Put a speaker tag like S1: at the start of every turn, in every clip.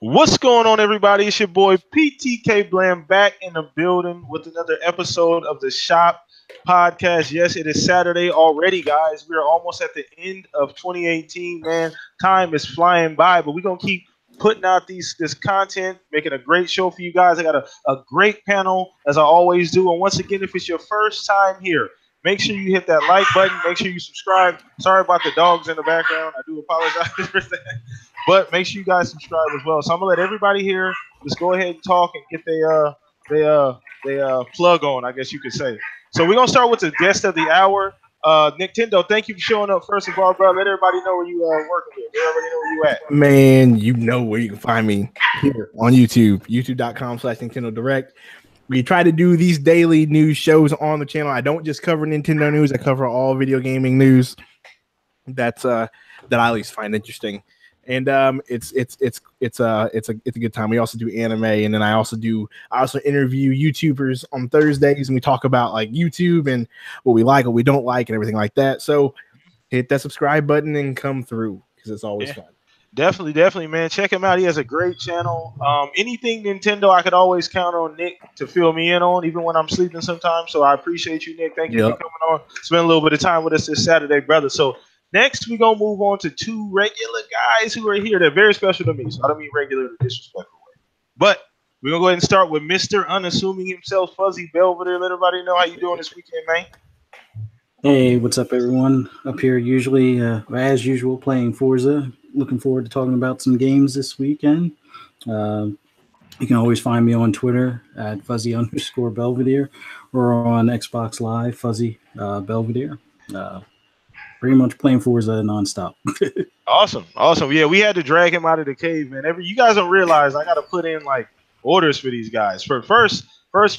S1: What's going on, everybody? It's your boy PTK Bland back in the building with another episode of the Shop Podcast. Yes, it is Saturday already, guys. We are almost at the end of 2018, man. Time is flying by, but we're going to keep putting out this content, making a great show for you guys. I got a great panel, as I always do. And once again, if it's your first time here, make sure you hit that like button. Make sure you subscribe. Sorry about the dogs in the background. I do apologize for that. But make sure you guys subscribe as well. So I'm gonna let everybody here just go ahead and talk and get their plug on, I guess you could say. So we're gonna start with the guest of the hour. Nintendo, thank you for showing up first of all, bro. Let everybody know where you working with. Let everybody know where you at.
S2: Man, you know where you can find me here on YouTube, youtube.com/Nintendo Direct. We try to do these daily news shows on the channel. I don't just cover Nintendo news, I cover all video gaming news that I at least find interesting. And it's a good time. We also do anime, and then I also interview YouTubers on Thursdays, and we talk about like YouTube and what we like, what we don't like, and everything like that. So hit that subscribe button and come through because it's always fun.
S1: Definitely, man. Check him out. He has a great channel. Anything Nintendo, I could always count on Nick to fill me in on, even when I'm sleeping sometimes. So I appreciate you, Nick. Thank you for coming on. Spend a little bit of time with us this Saturday, brother. So next, we're going to move on to two regular guys who are here. They're very special to me, so I don't mean regular in a disrespectful way. But we're going to go ahead and start with Mr. Unassuming himself, Fuzzy Belvedere. Let everybody know how you doing this weekend, man.
S3: Hey, what's up, everyone? Up here usually, as usual, playing Forza. Looking forward to talking about some games this weekend. You can always find me on Twitter at Fuzzy_Belvedere or on Xbox Live, Fuzzy Belvedere. Pretty much playing Forza nonstop.
S1: Awesome. Yeah, we had to drag him out of the cave, man. You guys don't realize I got to put in like orders for these guys. First,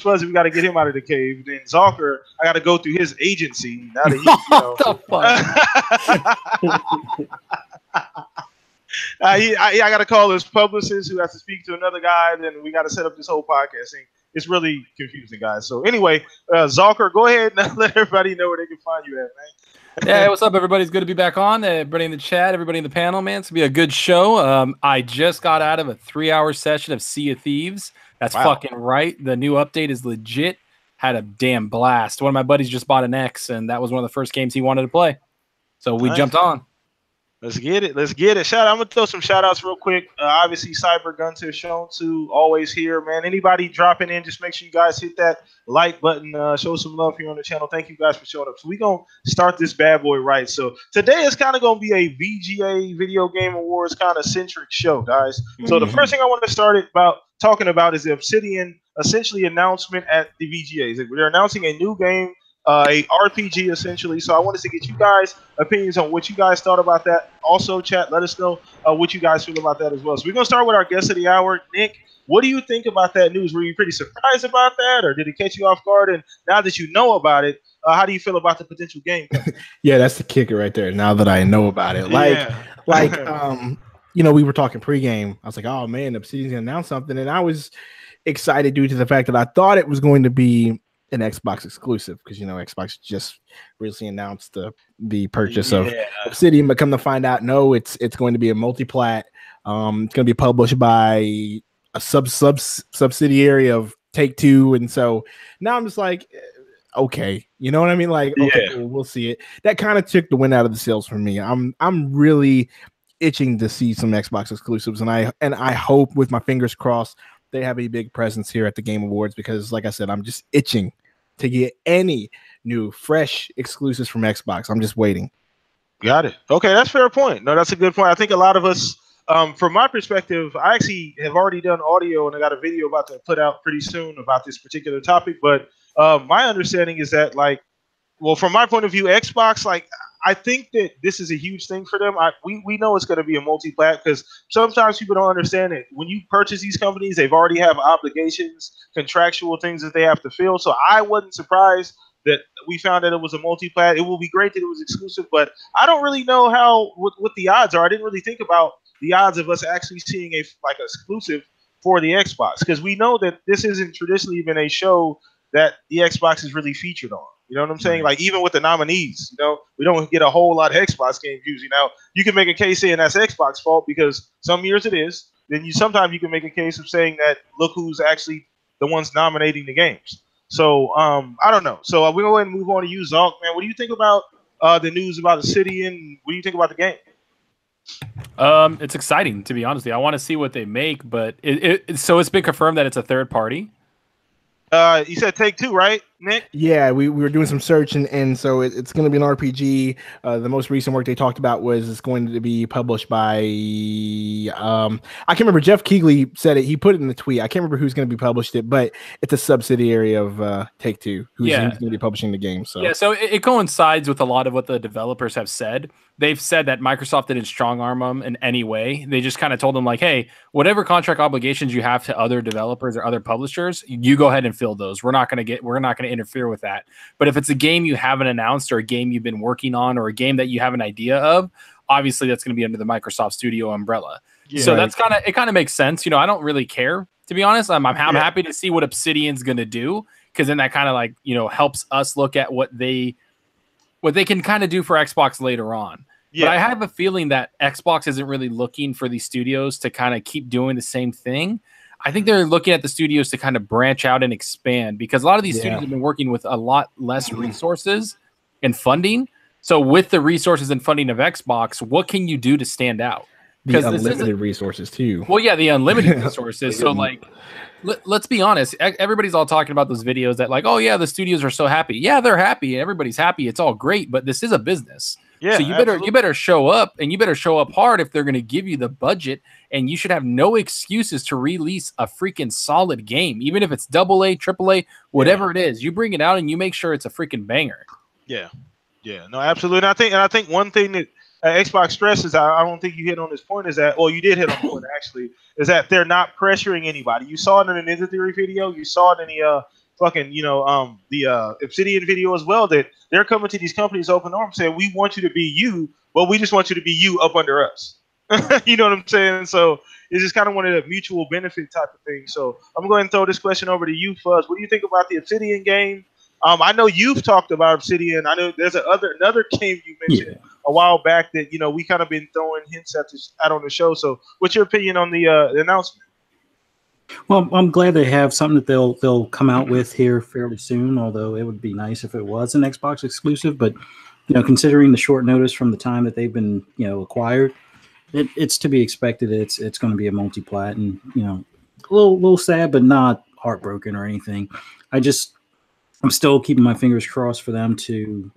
S1: Fuzzy, we got to get him out of the cave. Then Zalker, I got to go through his agency. Now that I got to call his publicist who has to speak to another guy. Then we got to set up this whole podcast thing. It's really confusing, guys. So anyway, Zalker, go ahead and let everybody know where they can find you at, man.
S4: Yeah, what's up, everybody? It's good to be back on. Everybody in the chat, everybody in the panel, man. It's going to be a good show. I just got out of a 3-hour session of Sea of Thieves. That's fucking right. The new update is legit. Had a damn blast. One of my buddies just bought an X, and that was one of the first games he wanted to play. So we jumped on.
S1: Let's get it. I'm going to throw some shout-outs real quick. Obviously, Cyber Gunter, Shown to always here, man. Anybody dropping in, just make sure you guys hit that like button. Show some love here on the channel. Thank you guys for showing up. So we're going to start this bad boy right. So today is kind of going to be a VGA Video Game Awards kind of centric show, guys. So the first thing I want to start talking about is the Obsidian, essentially, announcement at the VGAs. They're announcing a new game. A RPG essentially. So I wanted to get you guys' opinions on what you guys thought about that. Also, chat, let us know what you guys feel about that as well. So we're gonna start with our guest of the hour, Nick. What do you think about that news? Were you pretty surprised about that, or did it catch you off guard? And now that you know about it, how do you feel about the potential game?
S2: Yeah, that's the kicker right there. Now that I know about it, we were talking pregame. I was like, oh man, Obsidian's gonna announce something, and I was excited due to the fact that I thought it was going to be an Xbox exclusive because Xbox just recently announced the purchase of Obsidian, but come to find out, no, it's going to be a multi-plat. It's going to be published by a subsidiary of Take-Two, and so now I'm just like, okay, you know what I mean? Like, okay, cool, we'll see it. That kind of took the wind out of the sails for me. I'm really itching to see some Xbox exclusives, and I hope, with my fingers crossed, they have a big presence here at the Game Awards because, like I said, I'm just itching to get any new, fresh exclusives from Xbox. I'm just waiting.
S1: Got it. Okay, that's a fair point. No, that's a good point. I think a lot of us, from my perspective, I actually have already done audio and I got a video about to put out pretty soon about this particular topic. But my understanding is that, from my point of view, Xbox, I think that this is a huge thing for them. We know it's going to be a multi-plat because sometimes people don't understand it. When you purchase these companies, they've already have obligations, contractual things that they have to fill. So I wasn't surprised that we found that it was a multi-plat. It will be great that it was exclusive, but I don't really know what the odds are. I didn't really think about the odds of us actually seeing a exclusive for the Xbox because we know that this isn't traditionally been a show that the Xbox is really featured on. You know what I'm saying? Like, even with the nominees, we don't get a whole lot of Xbox games usually. Now, you can make a case saying that's Xbox fault because some years it is, then sometimes you can make a case of saying that look who's actually the ones nominating the games. So I don't know. So we'll go ahead and move on to you, Zalk, man. What do you think about the news about Obsidian? What do you think about the game?
S4: It's exciting, to be honest. I want to see what they make, but so it's been confirmed that it's a third party.
S1: You said Take-Two, right, Nick?
S2: Yeah, we were doing some search, and so it's going to be an RPG. The most recent work they talked about was it's going to be published by I can't remember. Jeff Keighley said it. He put it in the tweet. I can't remember who's going to be published it, but it's a subsidiary of Take-Two who's going to be publishing the game. So
S4: so it coincides with a lot of what the developers have said. They've said that Microsoft didn't strong arm them in any way. They just kind of told them like, hey, whatever contract obligations you have to other developers or other publishers, you go ahead and fill those. We're not going to interfere with that. But if it's a game you haven't announced or a game you've been working on or a game that you have an idea of, obviously that's going to be under the Microsoft Studio umbrella. Yeah, so that's kind of makes sense. I don't really care, to be honest. I'm happy to see what Obsidian's going to do, because then that kind of helps us look at what they can kind of do for Xbox later on. Yeah. But I have a feeling that Xbox isn't really looking for these studios to kind of keep doing the same thing. I think they're looking at the studios to kind of branch out and expand, because a lot of these studios have been working with a lot less resources and funding. So with the resources and funding of Xbox, what can you do to stand out?
S2: Because unlimited resources too.
S4: Well, yeah, the unlimited resources. So let's be honest. Everybody's all talking about those videos that like, oh yeah, the studios are so happy. Yeah, they're happy. Everybody's happy. It's all great, but this is a business. Yeah, so you better show up, and you better show up hard if they're going to give you the budget, and you should have no excuses to release a freaking solid game, even if it's AA, AAA, whatever it is. You bring it out and you make sure it's a freaking banger.
S1: Yeah, no, absolutely. And I think one thing that Xbox stresses, I don't think you hit on this point, is that, well, you did hit on the point actually, is that they're not pressuring anybody. You saw it in the Ninja Theory video. You saw it in the the Obsidian video as well, that they're coming to these companies open arms saying, we want you to be you, but we just want you to be you up under us. You know what I'm saying? So it's just kind of one of the mutual benefit type of things. So I'm going to throw this question over to you, Fuzz. What do you think about the Obsidian game? I know you've talked about Obsidian. I know there's another game you mentioned a while back that we kind of been throwing hints at on the show. So what's your opinion on the announcement?
S3: Well, I'm glad they have something that they'll come out with here fairly soon, although it would be nice if it was an Xbox exclusive. But, considering the short notice from the time that they've been, acquired, it's to be expected. It's going to be a multi-plat, and, a little sad, but not heartbroken or anything. I'm still keeping my fingers crossed for them to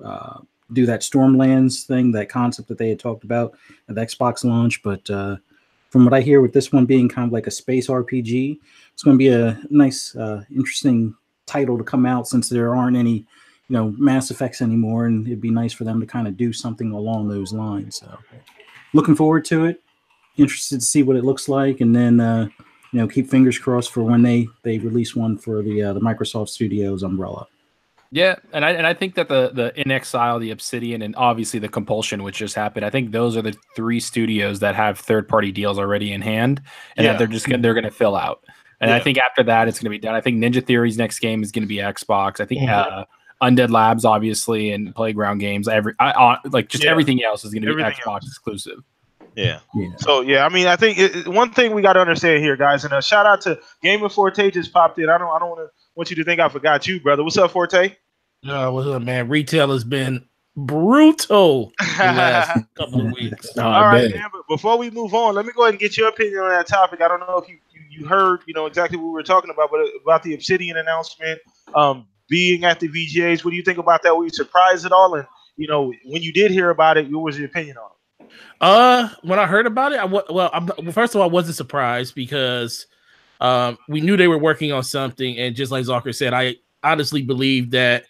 S3: do that Stormlands thing, that concept that they had talked about at the Xbox launch. But from what I hear, with this one being kind of like a space RPG, it's going to be a nice, interesting title to come out, since there aren't any, Mass Effects anymore, and it'd be nice for them to kind of do something along those lines. So, looking forward to it. Interested to see what it looks like, and then keep fingers crossed for when they release one for the Microsoft Studios umbrella.
S4: Yeah, and I think that the In Exile, the Obsidian, and obviously the Compulsion, which just happened, I think those are the three studios that have third-party deals already in hand, and that they're going to fill out. And I think after that, it's going to be done. I think Ninja Theory's next game is going to be Xbox. I think Undead Labs, obviously, and Playground Games. Everything else is going to be Xbox exclusive.
S1: Yeah. So I mean, I think one thing we got to understand here, guys, and a shout out to Gamer Forte just popped in. I don't want you to think I forgot you, brother. What's up, Forte?
S5: What's up, man? Retail has been brutal the last couple of weeks.
S1: All right, man. But before we move on, let me go ahead and get your opinion on that topic. I don't know if you heard, exactly what we were talking about, but about the Obsidian announcement being at the VGAs. What do you think about that? Were you surprised at all? And when you did hear about it, what was your opinion on it?
S5: When I heard about it, first of all, I wasn't surprised, because we knew they were working on something, and just like Zucker said, I honestly believed that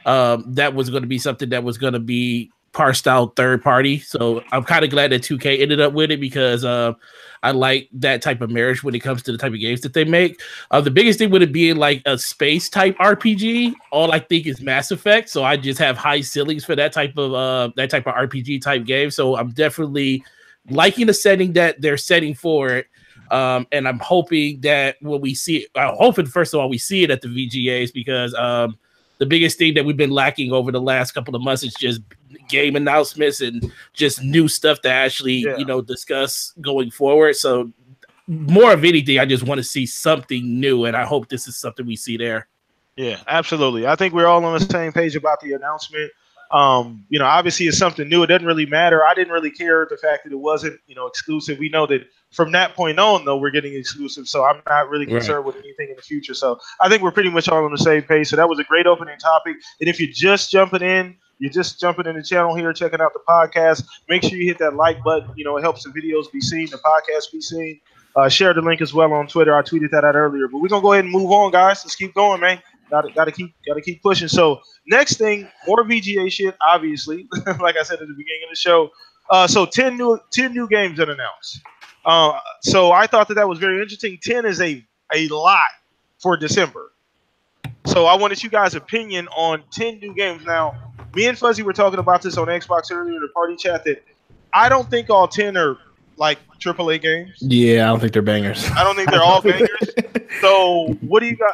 S5: that was going to be something that was going to be parsed out third party. So I'm kind of glad that 2K ended up with it, because I like that type of marriage when it comes to the type of games that they make. The biggest thing would it be like a space type RPG. All I think is Mass Effect, so I just have high ceilings for that type of RPG type game. So I'm definitely liking the setting that they're setting for it. And I'm hoping that when we see it, first of all, we see it at the VGAs, because the biggest thing that we've been lacking over the last couple of months is just game announcements and just new stuff to actually, discuss going forward. So more of anything, I just want to see something new, and I hope this is something we see there.
S1: Yeah, absolutely. I think we're all on the same page about the announcement. Obviously it's something new. It doesn't really matter. I didn't really care the fact that it wasn't, exclusive. We know that from that point on, though, we're getting exclusive. So I'm not really concerned with anything in the future. So I think we're pretty much all on the same page. So that was a great opening topic. And if you're just jumping in the channel here, checking out the podcast, make sure you hit that like button. It helps the videos be seen, the podcast be seen. Share the link as well on Twitter. I tweeted that out earlier. But we're gonna go ahead and move on, guys. Let's keep going, man. Gotta keep pushing. So next thing, more VGA shit, obviously. Like I said at the beginning of the show. So 10 new games that announced. So I thought that was very interesting. 10 is a lot for December. So I wanted you guys' opinion on 10 new games. Now, me and Fuzzy were talking about this on Xbox earlier in the party chat that I don't think all 10 are like AAA games.
S2: Yeah, I don't think they're bangers.
S1: I don't think they're all bangers. So what do you got?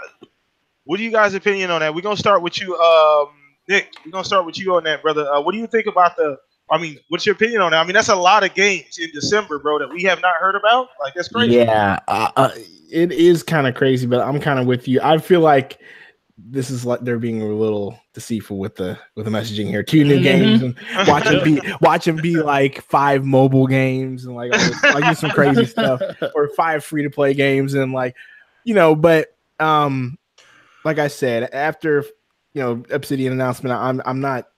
S1: What do you guys' opinion on that? We're gonna start with you, Nick. We're gonna start with you on that, brother. What do you think about what's your opinion on that? I mean, that's a lot of games in December, bro, that we have not heard about. Like, that's crazy.
S2: Yeah, it is kind of crazy, but I'm kind of with you. I feel like this is like they're being a little deceitful with the messaging here. 2 new games and watch them be like 5 mobile games and like do some crazy stuff, or 5 free to play games and but like I said, after Obsidian announcement, I'm not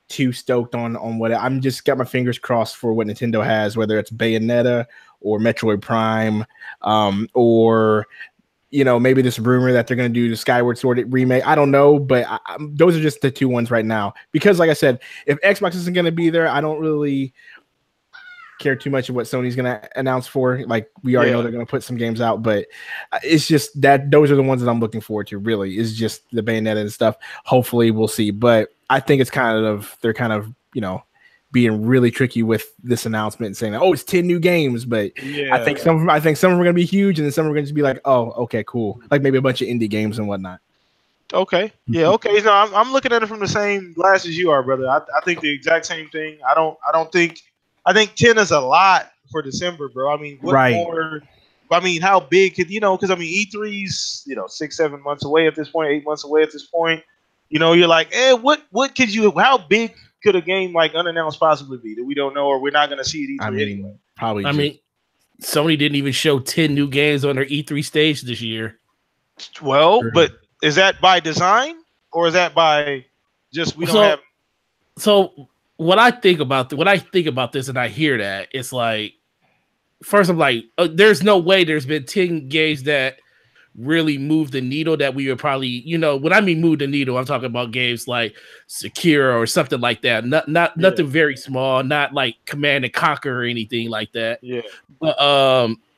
S2: too stoked on what I'm just got my fingers crossed for what Nintendo has, whether it's Bayonetta or Metroid Prime, or maybe this rumor that they're going to do the Skyward Sword remake. I don't know, but those are just the 2 ones right now. Because like I said, if Xbox isn't going to be there, I don't really care too much of what Sony's going to announce for. Like, we already know they're going to put some games out, but it's just that those are the ones that I'm looking forward to, really, is just the Bayonetta and stuff. Hopefully we'll see. But I think it's they're kind of, being really tricky with this announcement and saying, oh, it's 10 new games. But I think some of them are going to be huge, and then some are going to be like, oh, okay, cool. Like maybe a bunch of indie games and whatnot.
S1: Okay. Yeah. Okay. No, I'm looking at it from the same glass as you are, brother. I think the exact same thing. I think 10 is a lot for December, bro. I mean, what more? I mean, how big could because E3's 6-7 months away at this point, 8 months away at this point. You're like, what could you? How big could a game like unannounced possibly be that we don't know, or we're not going to see at E3 anyway?
S2: Probably.
S5: I mean, Sony didn't even show 10 new games on their E3 stage this year.
S1: Well, but is that by design, or is that by just we don't have?
S5: So when I think about this and I hear that, it's like, first I'm like, there's no way there's been 10 games that really move the needle that we would probably, when I mean move the needle, I'm talking about games like Sekiro or something like that. Nothing very small, not like Command and Conquer or anything like that.
S1: Yeah.
S5: But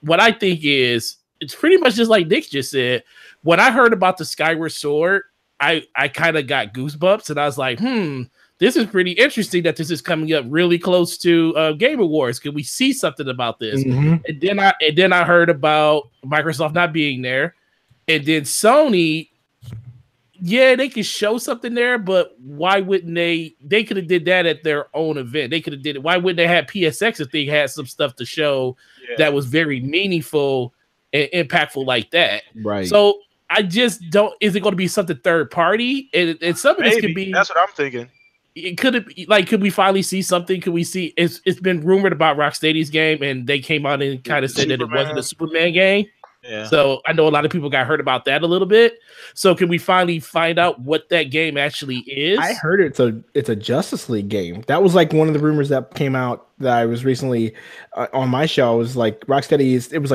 S5: what I think is, it's pretty much just like Nick just said. When I heard about the Skyward Sword, I kind of got goosebumps, and I was like, this is pretty interesting that this is coming up really close to Game Awards. Can we see something about this?
S2: Mm-hmm.
S5: And then I heard about Microsoft not being there. And then Sony, they could show something there, but why wouldn't they? They could have did that at their own event. They could have did it. Why wouldn't they have PSX if they had some stuff to show that was very meaningful and impactful like that?
S2: Right.
S5: So I just don't. Is it going to be something third party? And some of this could be.
S1: That's what I'm thinking.
S5: Could we finally see something? Could we see? It's been rumored about Rocksteady's game, and they came out and kind of said that it wasn't a Superman game.
S1: Yeah.
S5: So I know a lot of people got hurt about that a little bit. So can we finally find out what that game actually is?
S2: I heard it's a Justice League game. That was like one of the rumors that came out that I was recently on my show. It was like Rocksteady it was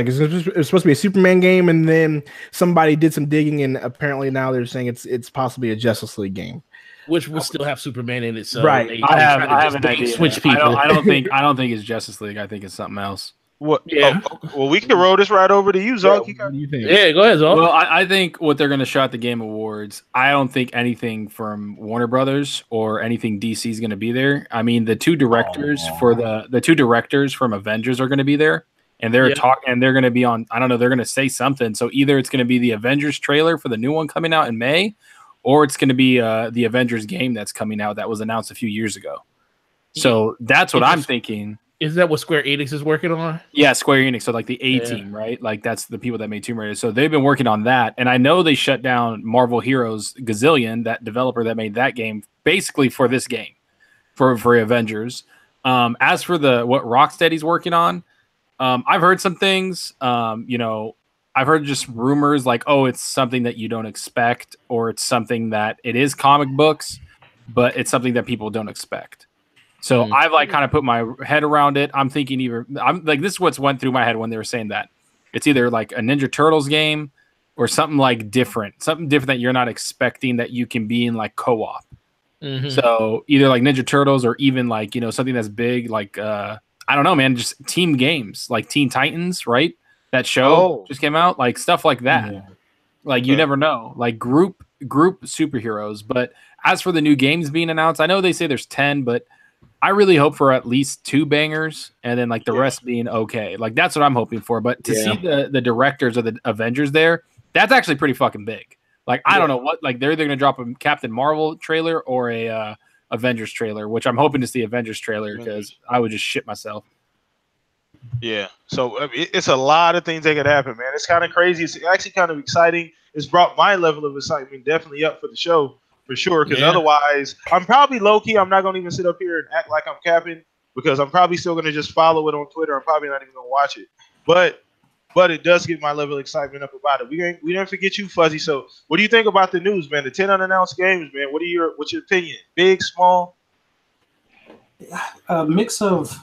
S2: supposed to be a Superman game, and then somebody did some digging, and apparently now they're saying it's possibly a Justice League game,
S5: which will still have Superman in it. So
S2: right.
S4: I have an idea.
S5: Switch people.
S4: I don't think it's Justice League. I think it's something else.
S1: What? Yeah. Well, we can roll this right over to you, Zog.
S2: What do you think?
S5: Yeah, go ahead, Zog.
S4: Well, I think what they're going to show at the Game Awards, I don't think anything from Warner Brothers or anything DC is going to be there. I mean, the 2 directors for the 2 directors from Avengers are going to be there, and they're they're going to be on. I don't know. They're going to say something. So either it's going to be the Avengers trailer for the new one coming out in May, or it's going to be the Avengers game that's coming out that was announced a few years ago. So that's what I'm thinking.
S5: Is that what Square Enix is working on?
S4: Yeah, Square Enix. So like the A team, right? Like that's the people that made Tomb Raider. So they've been working on that. And I know they shut down Marvel Heroes Gazillion, that developer that made that game, basically for this game, for Avengers. As for what Rocksteady's working on, I've heard some things. I've heard just rumors like, oh, it's something that you don't expect, or it's something that it is comic books, but it's something that people don't expect. So I've like kind of put my head around it. I'm thinking I'm like, this is what's went through my head when they were saying that it's either like a Ninja Turtles game or something like something different that you're not expecting, that you can be in like co-op. So either like Ninja Turtles or even like, something that's big, like, I don't know, man, just team games like Teen Titans, right? That show just came out, like stuff like that. Yeah. Like you never know, like group superheroes. But as for the new games being announced, I know they say there's 10, but I really hope for at least 2 bangers, and then like the rest being okay. Like that's what I'm hoping for. But to see the directors of the Avengers there, that's actually pretty fucking big. Like I don't know what, like they're either gonna drop a Captain Marvel trailer or a Avengers trailer, which I'm hoping to see Avengers trailer because I would just shit myself.
S1: Yeah, so it's a lot of things that could happen, man. It's kind of crazy. It's actually kind of exciting. It's brought my level of excitement definitely up for the show. For sure, because otherwise, I'm probably low-key. I'm not going to even sit up here and act like I'm capping, because I'm probably still going to just follow it on Twitter. I'm probably not even going to watch it. But it does get my level of excitement up about it. We didn't forget you, Fuzzy. So what do you think about the news, man? The 10 unannounced games, man. What's your opinion? Big, small?
S3: A mix of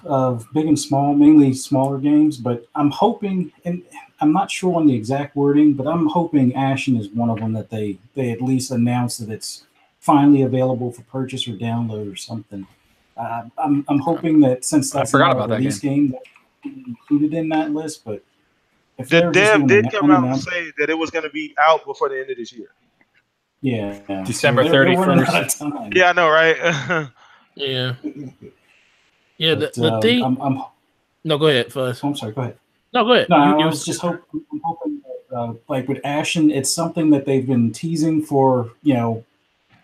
S3: big and small, mainly smaller games. But I'm hoping, and I'm not sure on the exact wording, but I'm hoping Ashen is one of them, that they at least announce that it's finally available for purchase or download or something. I'm hoping that, since that's not a release game, that's included in that list. But if
S1: the dev did come out and say that it was going to be out before the end of this year.
S3: Yeah,
S4: December 31st.
S1: Yeah, I know, right?
S5: Yeah. The thing. No, go ahead, Fuzz.
S3: I'm sorry. Go ahead.
S5: No, go ahead.
S3: No, I was just hoping that, like with Ashen, it's something that they've been teasing for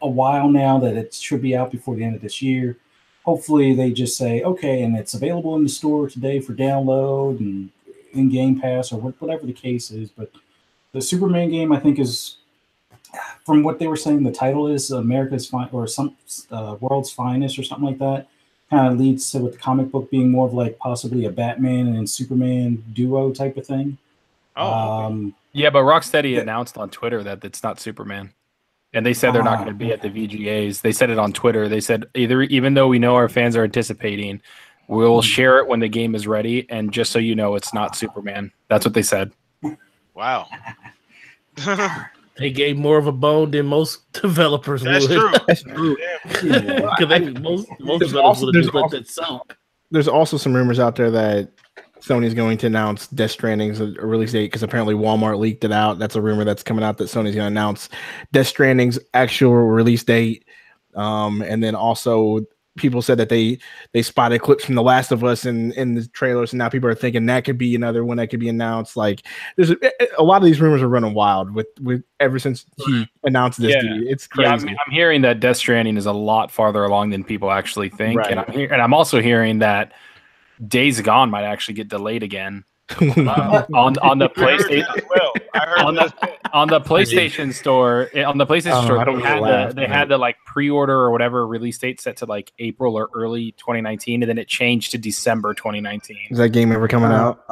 S3: a while now, that it should be out before the end of this year. Hopefully they just say, okay, and it's available in the store today for download and in Game Pass or whatever the case is. But the Superman game, I think, is, from what they were saying, the title is America's World's Finest or something like that. Kind of leads to, with the comic book being more of like possibly a Batman and Superman duo type of thing.
S4: Yeah, but Rocksteady announced on Twitter that it's not Superman. And they said they're not going to be at the VGAs. They said it on Twitter. They said, even though we know our fans are anticipating, we'll share it when the game is ready. And just so you know, it's not Superman. That's what they said.
S1: Wow.
S5: They gave more of a bone than most developers would.
S1: That's true.
S5: Most developers would have let that suck.
S2: There's also some rumors out there that Sony's going to announce Death Stranding's a release date, because apparently Walmart leaked it out. That's a rumor that's coming out, that Sony's going to announce Death Stranding's actual release date. And then also people said that they spotted clips from The Last of Us in the trailers, and now people are thinking that could be another one that could be announced. Like, there's a lot of these rumors are running wild with ever since he announced this. Dude. It's crazy.
S4: Yeah, I'm hearing that Death Stranding is a lot farther along than people actually think,
S2: right.
S4: And I'm also hearing that Days Gone might actually get delayed again on the PlayStation. On the PlayStation Store. On the PlayStation Store, they had the like pre-order or whatever release date set to like April or early 2019, and then it changed to December 2019.
S2: Is that game ever coming out?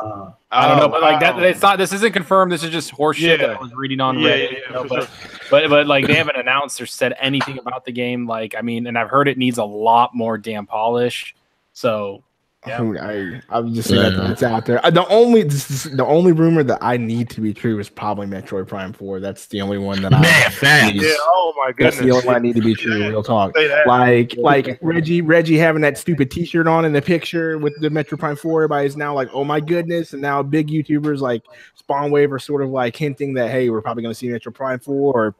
S4: I don't know, but like that, it's not. This isn't confirmed. This is just horseshit that I was reading on Reddit. But like they haven't announced or said anything about the game. Like, I mean, and I've heard it needs a lot more damn polish. So. Yeah.
S2: I'm just saying that it's out there. The only rumor that I need to be true is probably Metroid Prime 4. That's the only one that
S1: oh my goodness.
S2: That's the only one I need to be true. Real talk. Like Reggie having that stupid T-shirt on in the picture with the Metroid Prime 4. Everybody's now like, oh my goodness, and now big YouTubers like Spawnwave are sort of like hinting that, hey, we're probably going to see Metroid Prime 4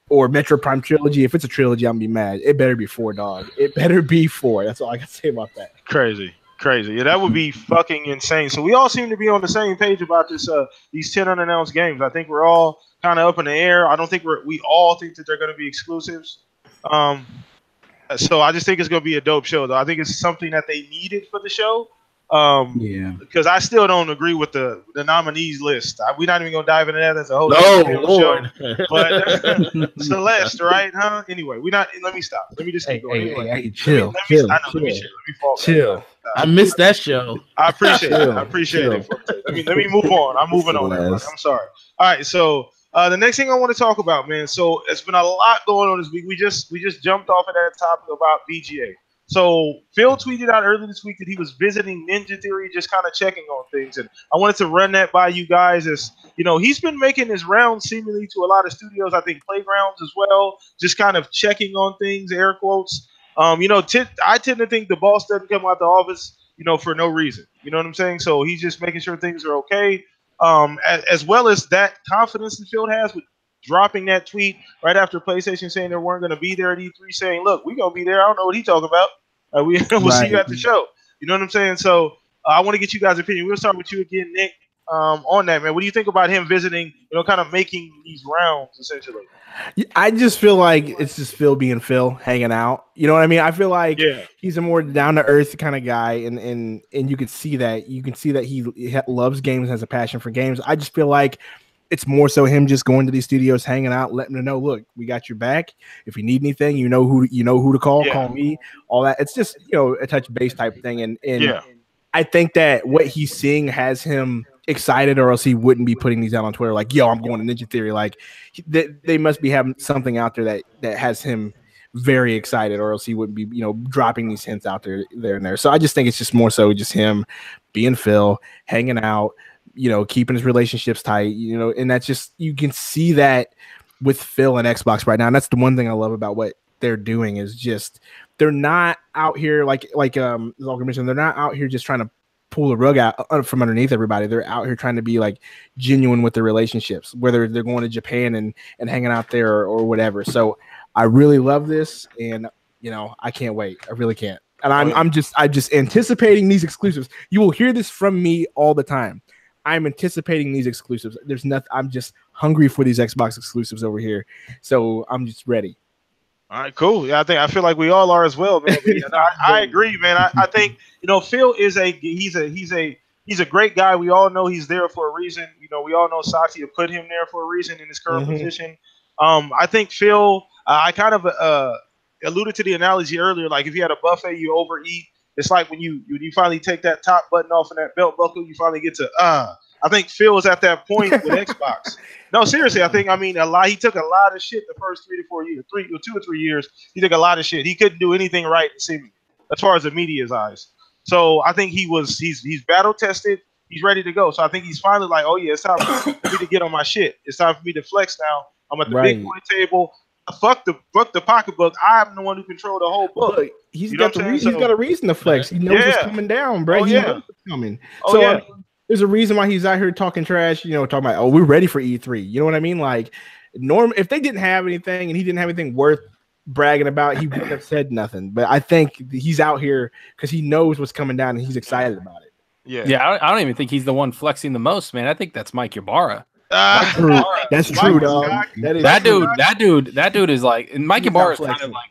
S2: or Metroid Prime Trilogy. If it's a trilogy, I'm gonna be mad. It better be 4, dog. It better be 4. That's all I can say about that.
S1: Crazy. Yeah, that would be fucking insane. So we all seem to be on the same page about this. These 10 unannounced games. I think we're all kind of up in the air. I don't think we all think that they're going to be exclusives. So I just think it's going to be a dope show, though. I think it's something that they needed for the show. Because I still don't agree with the nominees list. We're not even gonna dive into that. That's a whole
S5: Lord.
S1: show. But Celeste, right? Huh? Anyway, we not. Let me stop. Let me just keep going. Anyway,
S2: chill.
S1: Chill.
S5: I missed that show.
S1: I appreciate it. I appreciate it. Let me move on. I'm moving on. Everybody. I'm sorry. All right, so the next thing I want to talk about, man. So it's been a lot going on this week. We just jumped off of that topic about VGA. So Phil tweeted out earlier this week that he was visiting Ninja Theory, just kind of checking on things, and I wanted to run that by you guys. As you know, he's been making his rounds seemingly to a lot of studios, I think playgrounds as well, just kind of checking on things, air quotes. I tend to think the boss doesn't come out the office, for no reason. You know what I'm saying? So he's just making sure things are okay. As well as that confidence that Phil has with dropping that tweet right after PlayStation saying they weren't going to be there at E3, saying, "Look, we're going to be there. I don't know what he's talking about. We'll see you at the show." You know what I'm saying? So I want to get you guys' opinion. We'll start with you again, Nick, on that, man. What do you think about him visiting, kind of making these rounds, essentially?
S2: I just feel like it's just Phil being Phil, hanging out. You know what I mean? I feel like he's a more down-to-earth kind of guy, and you can see that. You can see that he loves games, has a passion for games. I just feel like it's more so him just going to these studios, hanging out, letting them know, look, we got your back. If you need anything, you know who to call. Call me. All that. It's just a touch base type thing, and I think that what he's seeing has him excited, or else he wouldn't be putting these out on Twitter like, "Yo, I'm going to Ninja Theory." Like they must be having something out there that has him very excited, or else he wouldn't be dropping these hints out there and there. So I just think it's just more so just him being Phil, hanging out. Keeping his relationships tight, and that's just, you can see that with Phil and Xbox right now. And that's the one thing I love about what they're doing is just, they're not out here like Zalker mentioned, they're not out here just trying to pull the rug out from underneath everybody. They're out here trying to be like genuine with their relationships, whether they're going to Japan and hanging out there or whatever. So I really love this, and I can't wait. I really can't. And I'm just anticipating these exclusives. You will hear this from me all the time. I'm anticipating these exclusives. There's nothing. I'm just hungry for these Xbox exclusives over here. So I'm just ready.
S1: All right, cool. Yeah, I feel like we all are as well, man. I agree, man. I think Phil is he's a great guy. We all know he's there for a reason. We all know Satya put him there for a reason in his current position. I think Phil. I kind of alluded to the analogy earlier. Like if you had a buffet, you overeat. It's like when you finally take that top button off and that belt buckle, you finally get to I think Phil is at that point with Xbox. No, seriously, he took a lot of shit the first 2 or 3 years. He took a lot of shit. He couldn't do anything right in seemingly, as far as the media's eyes. So I think he's battle tested. He's ready to go. So I think he's finally like, oh yeah, it's time for me to get on my shit. It's time for me to flex now. I'm at the big boy table. Fuck the pocketbook. I'm the one who control the whole book.
S2: Look, he's got a reason to flex. He knows what's coming down, bro. He knows what's coming. So there's a reason why he's out here talking trash. Talking about, we're ready for E3. You know what I mean? Like, if they didn't have anything and he didn't have anything worth bragging about, he wouldn't have said nothing. But I think he's out here because he knows what's coming down and he's excited about it.
S4: Yeah. I don't even think he's the one flexing the most, man. I think that's Mike Ybarra.
S2: That's true, dog.
S4: That dude is like, and Mike Ybarra is kind of like,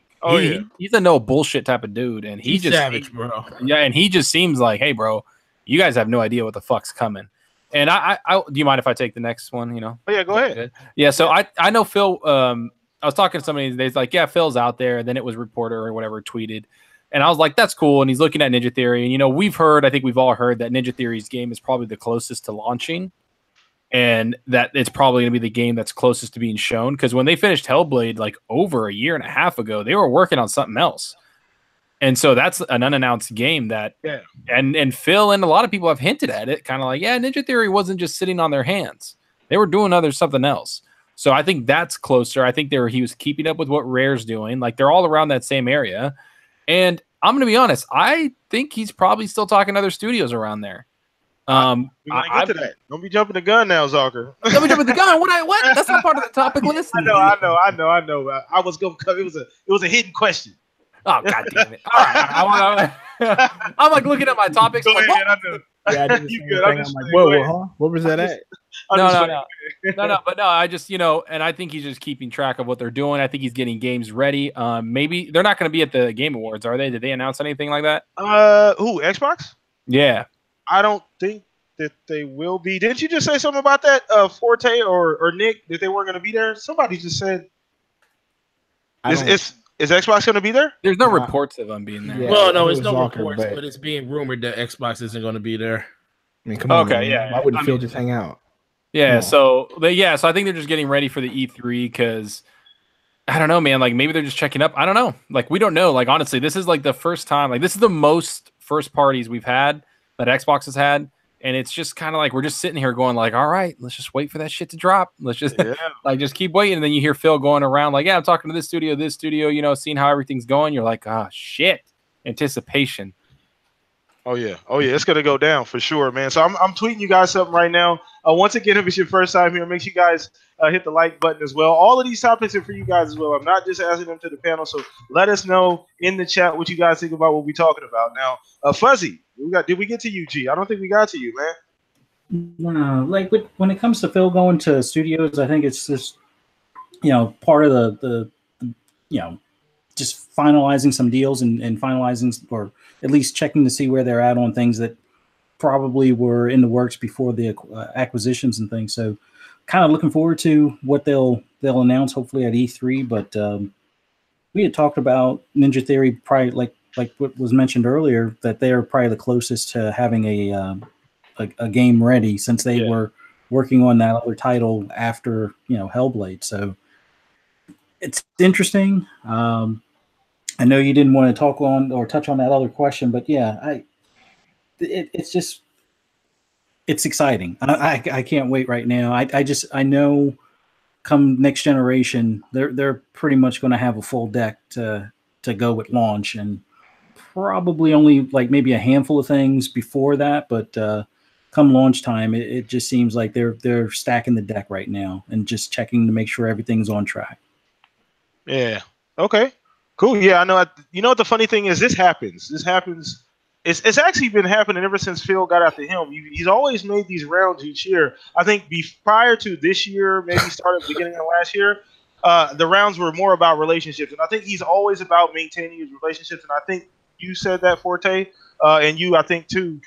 S4: he's a no bullshit type of dude, and he's just
S5: savage, bro.
S4: Yeah, and he just seems like, hey, bro, you guys have no idea what the fuck's coming. And I do you mind if I take the next one?
S1: Oh yeah, go ahead.
S4: Yeah, so I know Phil. I was talking to somebody today. He's like, yeah, Phil's out there. And then it was Reporter or whatever tweeted. And I was like, that's cool. And he's looking at Ninja Theory. And, I think we've all heard that Ninja Theory's game is probably the closest to launching. And that it's probably going to be the game that's closest to being shown. Because when they finished Hellblade, like over a year and a half ago, they were working on something else. And so that's an unannounced game that, and Phil and a lot of people have hinted at it, kind of like, Ninja Theory wasn't just sitting on their hands. They were doing something else. So I think that's closer. I think he was keeping up with what Rare's doing. Like they're all around that same area. And I'm going to be honest, I think he's probably still talking to other studios around there.
S1: We're gonna get to that. Don't be jumping the gun now, Zalker.
S4: Don't be jumping the gun. What? That's not part of the topic list.
S1: I know. I was gonna come. It was a hidden question.
S4: Oh, god damn it! All right, I'm like looking at my topics.
S1: Go
S4: ahead,
S1: I know.
S2: Yeah, you good? I'm like, whoa, what was that at?
S4: No. But no, I just and I think he's just keeping track of what they're doing. I think he's getting games ready. Maybe they're not going to be at the Game Awards, are they? Did they announce anything like that?
S1: Who? Xbox?
S4: Yeah.
S1: I don't think that they will be. Didn't you just say something about that, Forte or Nick, that they weren't going to be there? Somebody just said. Is Xbox going to be there?
S4: There's no reports of them being there.
S2: Yeah,
S5: well, no, it's no
S2: Walker,
S5: reports, but it's being rumored that Xbox isn't going to be there.
S2: I mean, come on.
S4: Okay,
S2: man.
S4: yeah.
S2: Why wouldn't Phil just hang out?
S4: Yeah, so I think they're just getting ready for the E3 because I don't know, man. Like maybe they're just checking up. I don't know. Like we don't know. Like honestly, this is like the first time. Like this is the most first parties we've had that Xbox has had, and it's just kind of like we're just sitting here going like, all right, let's just wait for that shit to drop. Let's just like just keep waiting. And then you hear Phil going around like, yeah, I'm talking to this studio, you know, seeing how everything's going. You're like, ah, shit, anticipation.
S1: Oh yeah, it's gonna go down for sure, man. So I'm tweeting you guys something right now. Once again, if it's your first time here, make sure you guys hit the like button as well. All of these topics are for you guys as well. I'm not just asking them to the panel, so let us know in the chat what you guys think about what we're talking about. Now, Fuzzy, did we get to you, G? I don't think we got to you, man.
S3: No, like when it comes to Phil going to studios, I think it's just part of the just finalizing some deals and finalizing or at least checking to see where they're at on things that probably were in the works before the acquisitions and things. So kind of looking forward to what they'll announce hopefully at E3. But we had talked about Ninja Theory probably like what was mentioned earlier, that they're probably the closest to having a game ready since they were working on that other title after Hellblade. So it's interesting. I know you didn't want to talk on or touch on that other question, but yeah, it's exciting. I can't wait right now. I know come next generation, they're pretty much going to have a full deck to go with launch, and probably only like maybe a handful of things before that. But come launch time, it just seems like they're stacking the deck right now and just checking to make sure everything's on track.
S1: Yeah. Okay. Cool. Yeah, I know. You know what the funny thing is? This happens. It's actually been happening ever since Phil got out the helm. He's always made these rounds each year. I think prior to this year, maybe started at the beginning of last year, the rounds were more about relationships. And I think he's always about maintaining his relationships. And I think you said that, Forte, and you, I think, too,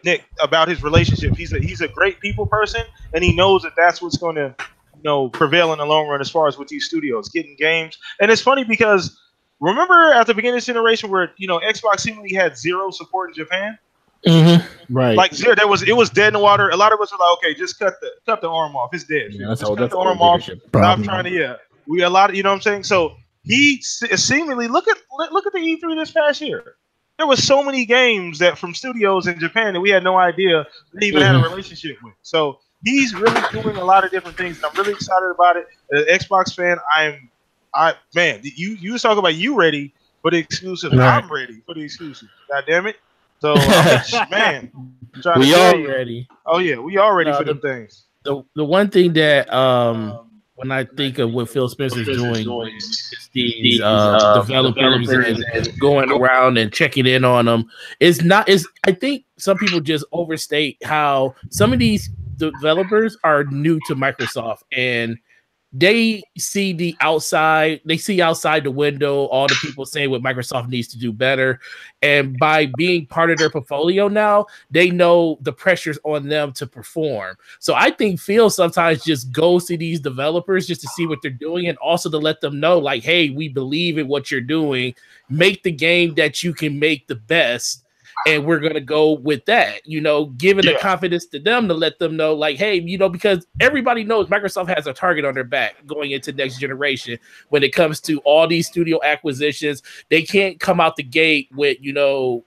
S1: Nick, about his relationship. He's a great people person, and he knows that that's what's going to prevail in the long run as far as with these studios, getting games. And it's funny because remember at the beginning of this generation where, Xbox seemingly had zero support in Japan?
S2: Mm-hmm. Right.
S1: Like zero. It was dead in the water. A lot of us were like, okay, just cut the arm off. It's dead.
S2: Yeah,
S1: just cut the arm off. Stop trying to, we a lot of, you know what I'm saying? So he seemingly, look at the E3 this past year. There was so many games that from studios in Japan that we had no idea they even had a relationship with. So he's really doing a lot of different things, and I'm really excited about it. As an Xbox fan, man, you was talking about you ready for the exclusive. Right. I'm ready for the exclusive. God damn it. So, man,
S5: we all ready.
S1: Oh, yeah, we all ready for them things.
S5: The one thing that when I think of what Phil Spencer's doing is these developers and going around and checking in on them, I think some people just overstate how some of these developers are new to Microsoft, and they see outside the window, all the people saying what Microsoft needs to do better. And by being part of their portfolio now, they know the pressure's on them to perform. So I think Phil sometimes just goes to these developers just to see what they're doing, and also to let them know, like, hey, we believe in what you're doing. Make the game that you can make the best. And we're going to go with that, giving the confidence to them to let them know, like, hey, because everybody knows Microsoft has a target on their back going into next generation when it comes to all these studio acquisitions. They can't come out the gate with,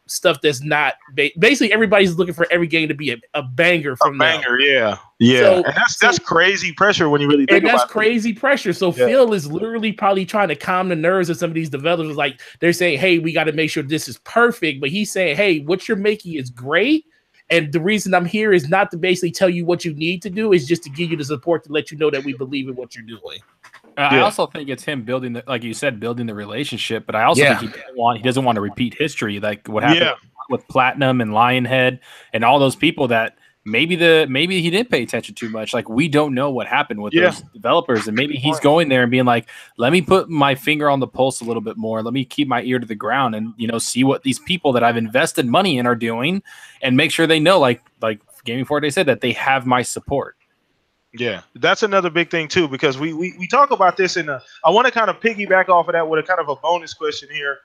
S5: stuff that's not basically everybody's looking for every game to be a banger from them.
S1: Yeah. So, and that's crazy pressure when you really think about it.
S5: And that's crazy pressure. So Phil is literally probably trying to calm the nerves of some of these developers. Like, they're saying, hey, we got to make sure this is perfect. But he's saying, hey, what you're making is great. And the reason I'm here is not to basically tell you what you need to do, is just to give you the support to let you know that we believe in what you're doing.
S4: I also think it's him building like you said, building the relationship. But I also think he doesn't want to repeat history, like what happened with Platinum and Lionhead and all those people that maybe he didn't pay attention too much. Like, we don't know what happened with those developers, and maybe he's going there and being like, let me put my finger on the pulse a little bit more. Let me keep my ear to the ground and, you know, see what these people that I've invested money in are doing, and make sure they know, like Gaming 4 Day said, that they have my support.
S1: Yeah, that's another big thing too, because we talk about this I want to kind of piggyback off of that with a kind of a bonus question here.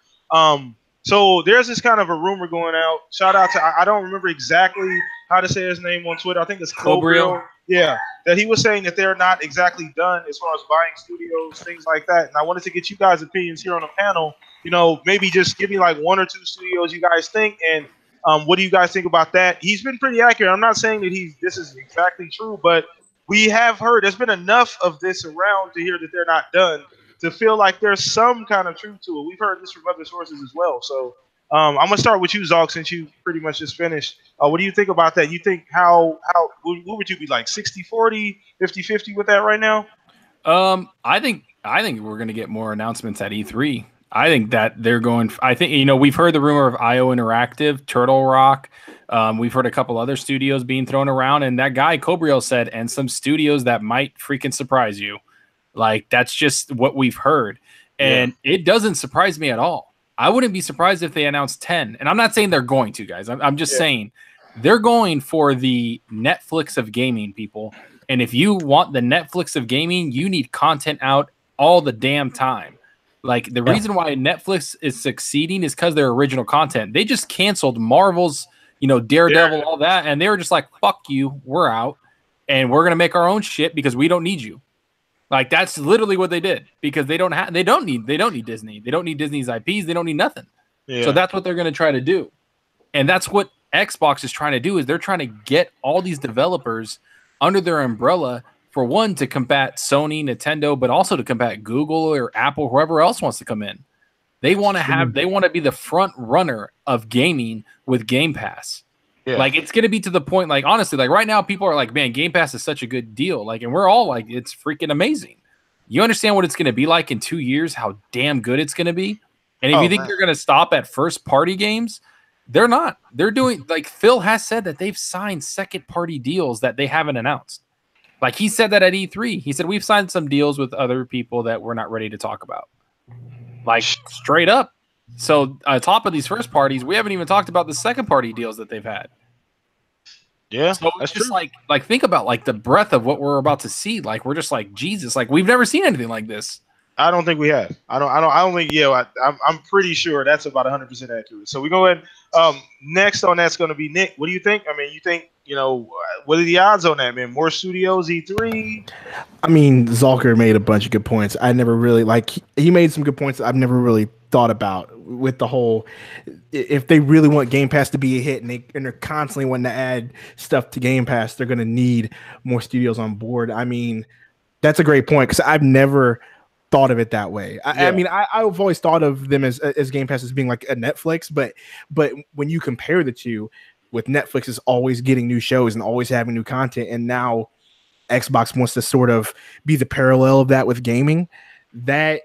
S1: So there's this kind of a rumor going out. Shout out to, I don't remember exactly how to say his name on Twitter. I think it's Cobriel. Yeah, that he was saying that they're not exactly done as far as buying studios, things like that. And I wanted to get you guys' opinions here on the panel. You know, maybe just give me like 1 or 2 studios you guys think, and what do you guys think about that? He's been pretty accurate. I'm not saying that this is exactly true, but we have heard there's been enough of this around to hear that they're not done to feel like there's some kind of truth to it. We've heard this from other sources as well. So I'm going to start with you, Zalk, since you pretty much just finished. What do you think about that? You think what would you be like, 60-40, 50-50 with that right now?
S4: I think we're going to get more announcements at E3. I think that they're going. I think, you know, we've heard the rumor of IO Interactive, Turtle Rock. We've heard a couple other studios being thrown around, and that guy Cobriel said, and some studios that might freaking surprise you. Like, that's just what we've heard, and it doesn't surprise me at all. I wouldn't be surprised if they announced 10, and I'm not saying they're going to, guys. I'm just saying they're going for the Netflix of gaming, people. And if you want the Netflix of gaming, you need content out all the damn time. Like, the reason why Netflix is succeeding is because their original content. They just canceled Marvel's, you know, Daredevil, all that, and they were just like, "Fuck you, we're out, and we're gonna make our own shit because we don't need you." Like, that's literally what they did, because they don't need Disney. They don't need Disney's IPs. They don't need nothing. Yeah. So that's what they're gonna try to do, and that's what Xbox is trying to do. Is they're trying to get all these developers under their umbrella. For one, to combat Sony, Nintendo, but also to combat Google or Apple, whoever else wants to come in. They want to be the front runner of gaming with Game Pass. Yeah. Like, it's going to be to the point, like, honestly, like right now, people are like, man, Game Pass is such a good deal. Like, and we're all like, it's freaking amazing. You understand what it's going to be like in 2 years, how damn good it's going to be. And if you think they're going to stop at first party games, they're not. They're doing, like, Phil has said that they've signed second party deals that they haven't announced. Like, he said that at E3. He said, we've signed some deals with other people that we're not ready to talk about. Like, straight up. So, on top of these first parties, we haven't even talked about the second party deals that they've had.
S1: Yeah,
S4: so that's just true. Like think about like the breadth of what we're about to see. Like, we're just like, Jesus, like, we've never seen anything like this.
S1: I don't think we have. I don't think. Yeah, I'm pretty sure that's about 100% accurate. So we go ahead. Next on that's going to be Nick. What do you think? I mean, you think, you know, what are the odds on that, man? More studios, E3?
S2: I mean, Zalker made a bunch of good points. I never really he made some good points I've never really thought about with the whole, if they really want Game Pass to be a hit and they're constantly wanting to add stuff to Game Pass, they're going to need more studios on board. I mean, that's a great point, because I've never thought of it that way. I mean, I've always thought of them as Game Pass as being like a Netflix, but when you compare the two, with Netflix is always getting new shows and always having new content, and now Xbox wants to sort of be the parallel of that with gaming, that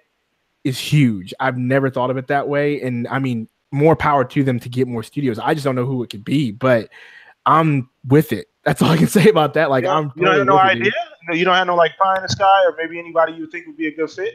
S2: is huge. I've never thought of it that way, and I mean, more power to them to get more studios. I just don't know who it could be, but I'm with it. That's all I can say about that. Like,
S1: you don't have no idea? You don't have no like pie in the sky, or maybe anybody you think would be a good fit?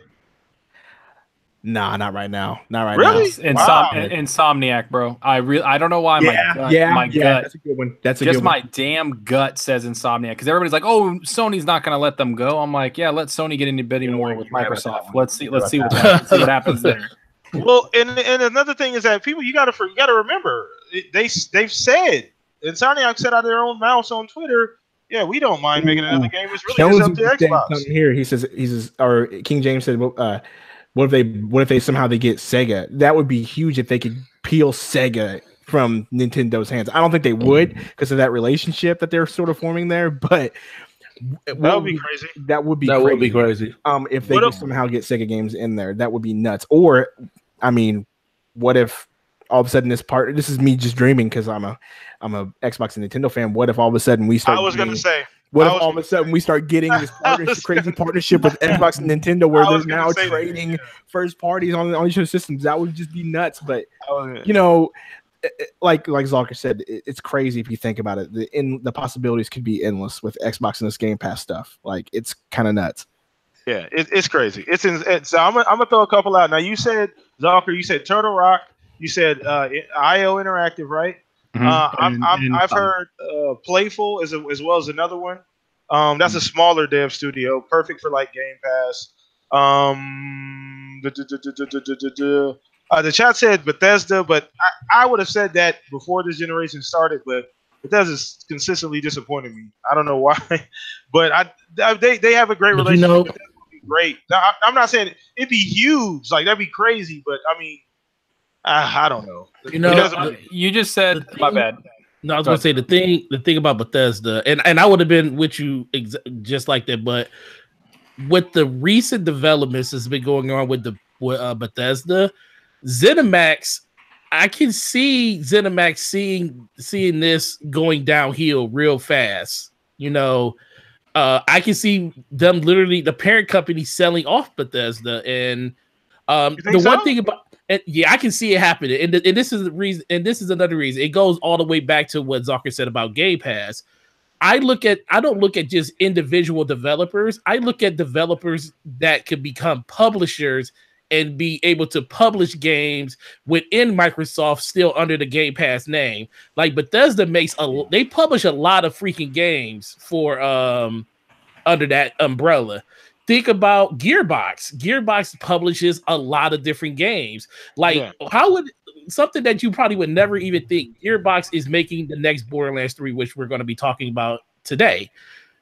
S2: Nah, not right now. Not right
S1: really?
S2: now.
S1: Wow.
S4: Insomniac, bro. I don't know why my gut.
S2: That's a good one.
S4: Just my damn gut says Insomniac, because everybody's like, "Oh, Sony's not going to let them go." I'm like, "Yeah, let Sony get into bidding more with Microsoft. Let's see what happens there."
S1: Well, and another thing is that people, you got to remember, they've said, Insomniac said out of their own mouths on Twitter, yeah, we don't mind making another game. It's really just up to Xbox.
S2: Here he says, or King James said, what if they somehow they get Sega? That would be huge if they could peel Sega from Nintendo's hands. I don't think they would, because of that relationship that they're sort of forming there, but
S1: that would be crazy.
S2: That would be crazy. If they could somehow get Sega games in there, that would be nuts. Or, I mean, what if all of a sudden this is me just dreaming, because I'm a Xbox and Nintendo fan. What if all of a sudden we start?
S1: What
S2: if all of a sudden we start getting this crazy partnership with Xbox and Nintendo, where they're now trading first parties on each other's systems? That would just be nuts. But you know, like Zalker said, it's crazy if you think about it. The possibilities could be endless with Xbox and this Game Pass stuff. Like, it's kind of nuts.
S1: Yeah, it's crazy. So I'm gonna throw a couple out. Now, you said, Zalker, you said Turtle Rock, you said IO Interactive, right? I've heard Playful as well as another one. That's a smaller dev studio, perfect for like Game Pass. The chat said Bethesda, but I would have said that before this generation started, but Bethesda's consistently disappointed me. I don't know why, but they have a great relationship. Bethesda would be great. Now, I'm not saying it'd be huge, like that'd be crazy, but I mean, I don't know.
S4: You just said my bad.
S5: No, I was going to say the thing about Bethesda, and I would have been with you just like that, but with the recent developments that's been going on with Bethesda, ZeniMax, I can see ZeniMax seeing this going downhill real fast. I can see them literally, the parent company, selling off Bethesda, and one thing about. Yeah, I can see it happening, and this is the reason. And this is another reason. It goes all the way back to what Zalker said about Game Pass. I don't look at just individual developers. I look at developers that could become publishers and be able to publish games within Microsoft, still under the Game Pass name. Like Bethesda they publish a lot of freaking games for under that umbrella. Think about Gearbox. Gearbox publishes a lot of different games. Like, how would something that you probably would never even think, Gearbox is making the next Borderlands 3, which we're going to be talking about today.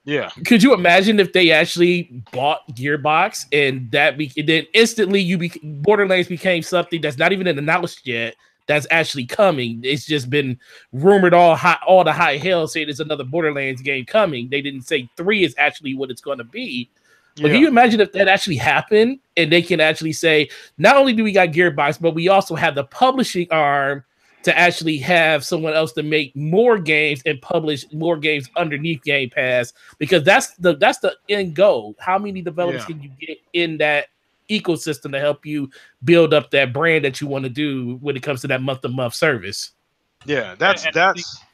S1: Yeah.
S5: Could you imagine if they actually bought Gearbox and then instantly Borderlands became something that's not even announced yet, that's actually coming? It's just been rumored all the high hell saying there's another Borderlands game coming. They didn't say 3 is actually what it's going to be. But can you imagine if that actually happened and they can actually say, not only do we got Gearbox, but we also have the publishing arm to actually have someone else to make more games and publish more games underneath Game Pass, because that's the end goal. How many developers can you get in that ecosystem to help you build up that brand that you want to do when it comes to that month-to-month service?
S1: Yeah, that's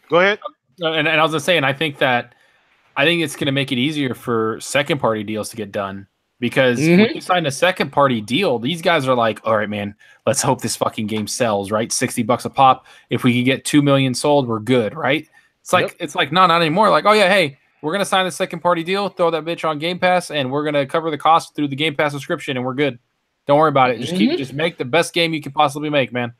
S1: go ahead.
S4: And I was just saying, I think it's going to make it easier for second-party deals to get done, because when you sign a second-party deal, these guys are like, all right, man, let's hope this fucking game sells, right? $60 a pop. If we can get 2 million sold, we're good, right? It's like, no, not anymore. Like, oh, yeah, hey, we're going to sign the second-party deal, throw that bitch on Game Pass, and we're going to cover the cost through the Game Pass subscription, and we're good. Don't worry about it. Just make the best game you can possibly make, man.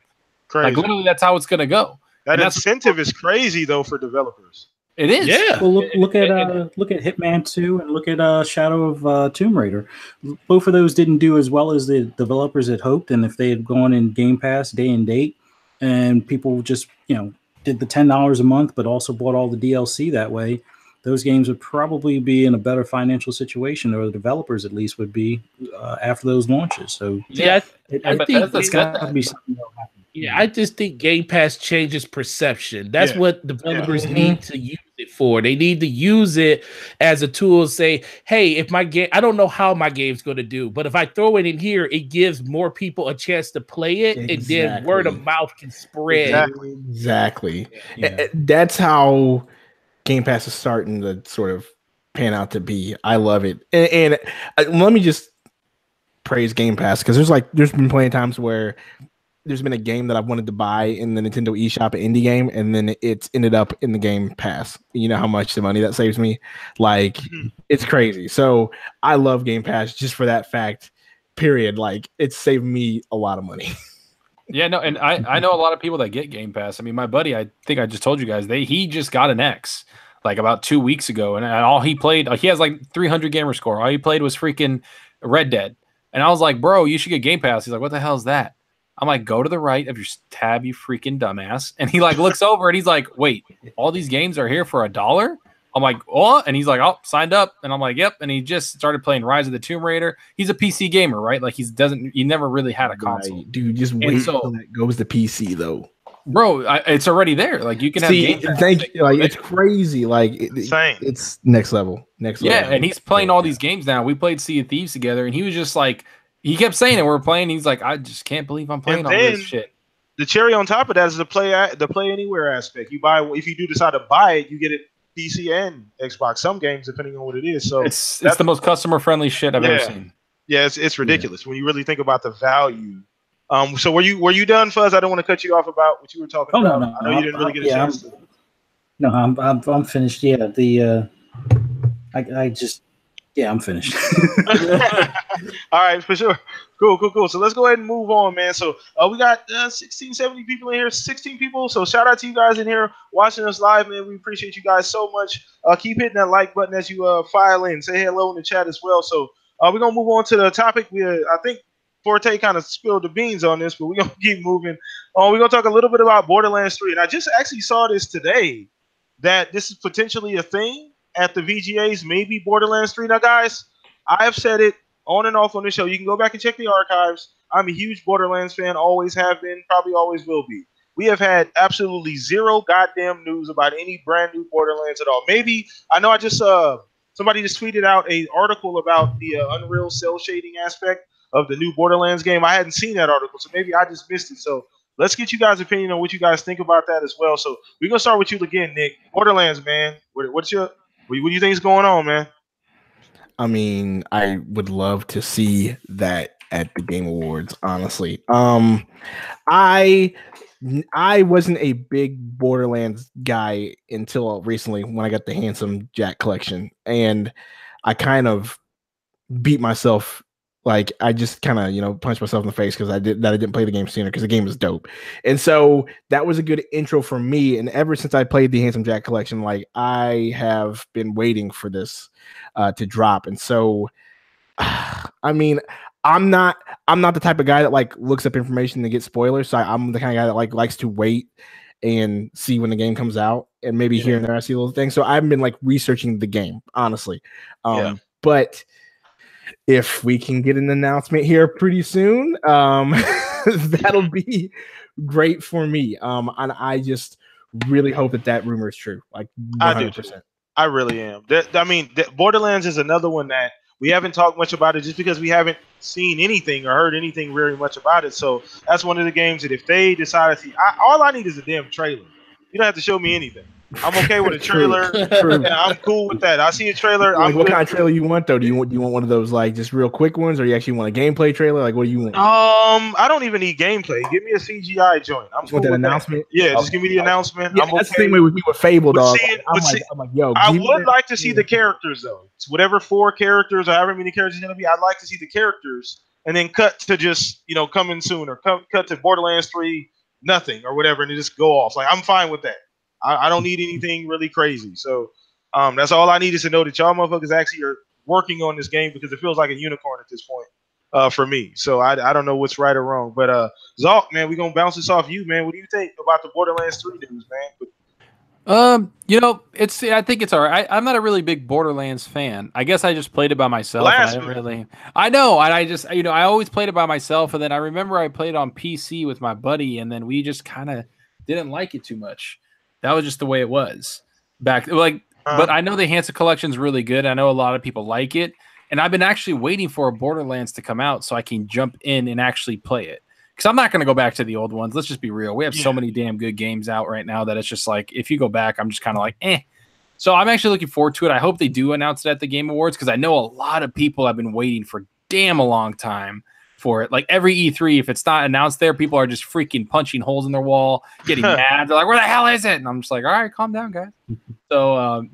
S1: Crazy.
S4: Like, literally, that's how it's going to go.
S1: That incentive is crazy, though, for developers.
S4: It is.
S3: Yeah. Well, look at Hitman 2 and look at Shadow of Tomb Raider. Both of those didn't do as well as the developers had hoped, and if they had gone in Game Pass day and date, and people just did the $10 a month, but also bought all the DLC that way, those games would probably be in a better financial situation, or the developers at least would be after those launches. So
S5: I think
S3: it's got to be something that will happen.
S5: Yeah, I just think Game Pass changes perception. That's what developers need to use it for. They need to use it as a tool to say, hey, if my game, I don't know how my game's going to do, but if I throw it in here, it gives more people a chance to play it, and then word of mouth can spread.
S2: Exactly. Yeah. That's how Game Pass is starting to sort of pan out to be. I love it. And let me just praise Game Pass, because there's been plenty of times where there's been a game that I've wanted to buy in the Nintendo eShop, an indie game, and then it's ended up in the Game Pass. You know how much the money that saves me? Like, it's crazy. So I love Game Pass just for that fact, period. Like, it's saved me a lot of money.
S4: Yeah, no, and I know a lot of people that get Game Pass. I mean, my buddy, I think I just told you guys, he just got an X like about 2 weeks ago, and all he played, he has like 300 gamer score. All he played was freaking Red Dead. And I was like, bro, you should get Game Pass. He's like, what the hell is that? I'm like, go to the right of your tab, you freaking dumbass. And he like looks over and he's like, wait, all these games are here for $1? I'm like, what? And he's like, oh, signed up. And I'm like, yep. And he just started playing Rise of the Tomb Raider. He's a PC gamer, right? Like he never really had a console.
S2: Right. Dude, just wait until that goes to PC though.
S4: Bro, it's already there. Like you can have Game Pass.
S2: Thank you. Like it's crazy. Like it's next level.
S4: Yeah, and he's playing all these games now. We played Sea of Thieves together, and he was just like, he kept saying it. We're playing. He's like, I just can't believe I'm playing all this shit.
S1: the cherry on top of that is the play anywhere aspect. You buy if you do decide to buy it, you get it PC and Xbox. Some games, depending on what it is. So
S4: it's the most customer friendly shit I've ever seen.
S1: Yeah, it's ridiculous when you really think about the value. So were you done, Fuzz? I don't want to cut you off about what you were talking about.
S3: No,
S1: I know you didn't really get a chance.
S3: No, I'm finished. Yeah, I'm finished.
S1: All right, for sure. Cool. So let's go ahead and move on, man. So we got 16, 70 people in here, 16 people. So shout out to you guys in here watching us live, man. We appreciate you guys so much. Keep hitting that like button as you file in. Say hello in the chat as well. So we're going to move on to the topic. I think Forte kind of spilled the beans on this, but we're going to keep moving. We're going to talk a little bit about Borderlands 3. And I just actually saw this today that this is potentially a thing at the VGAs, maybe Borderlands 3. Now, guys, I have said it on and off on the show. You can go back and check the archives. I'm a huge Borderlands fan, always have been, probably always will be. We have had absolutely zero goddamn news about any brand new Borderlands at all. Maybe, I know I just, somebody just tweeted out an article about the Unreal cell shading aspect of the new Borderlands game. I hadn't seen that article, so maybe I just missed it. So let's get you guys' opinion on what you guys think about that as well. So we're going to start with you again, Nick. Borderlands, man. What do you think is going on, man?
S2: I mean, I would love to see that at the Game Awards, honestly. I wasn't a big Borderlands guy until recently when I got the Handsome Jack collection, and I kind of beat myself. Like, I just kind of, punched myself in the face because I didn't play the game sooner because the game was dope. And so that was a good intro for me. And ever since I played the Handsome Jack collection, like, I have been waiting for this to drop. And so, I mean, I'm not the type of guy that like looks up information to get spoilers. So I'm the kind of guy that likes to wait and see when the game comes out, and maybe here and there I see little things. So I've been like researching the game, honestly. But if we can get an announcement here pretty soon, that'll be great for me. And I just really hope that rumor is true. Like 100%.
S1: I really am. Borderlands is another one that we haven't talked much about it just because we haven't seen anything or heard anything very much about it. So that's one of the games that if they decide to see, all I need is a damn trailer. You don't have to show me anything. I'm okay with a trailer. And I'm cool with that. I see a trailer.
S2: Like, what kind of trailer you want though? Do you want one of those like just real quick ones, or you actually want a gameplay trailer? Like, what do you want?
S1: I don't even need gameplay. Give me a CGI joint. I'm cool with that
S2: announcement.
S1: Yeah, just give me the announcement.
S2: Yeah, that's the same way with me with Fable, dog. I'm like, yo.
S1: I would like to see the characters though. It's whatever 4 characters or however many characters it's gonna be. I'd like to see the characters and then cut to just coming soon, or cut to Borderlands 3 nothing or whatever, and then just go off. Like, I'm fine with that. I don't need anything really crazy. So that's all I need is to know that y'all motherfuckers actually are working on this game, because it feels like a unicorn at this point for me. So I don't know what's right or wrong. But Zalk, man, we're going to bounce this off you, man. What do you think about the Borderlands 3 news, man?
S4: I think it's all right. I'm not a really big Borderlands fan. I guess I just played it by myself. I know. And I just, I always played it by myself. And then I remember I played on PC with my buddy, and then we just kind of didn't like it too much. That was just the way it was back. But I know the Handsome collection is really good. I know a lot of people like it, and I've been actually waiting for a Borderlands to come out so I can jump in and actually play it. Because I'm not going to go back to the old ones. Let's just be real. We have so many damn good games out right now that it's just like, if you go back, I'm just kind of like, eh. So I'm actually looking forward to it. I hope they do announce it at the Game Awards, because I know a lot of people have been waiting for damn a long time for it. Like, every E3, if it's not announced there, people are just freaking punching holes in their wall, getting mad. They're like, where the hell is it? And I'm just like, all right, calm down, guys. So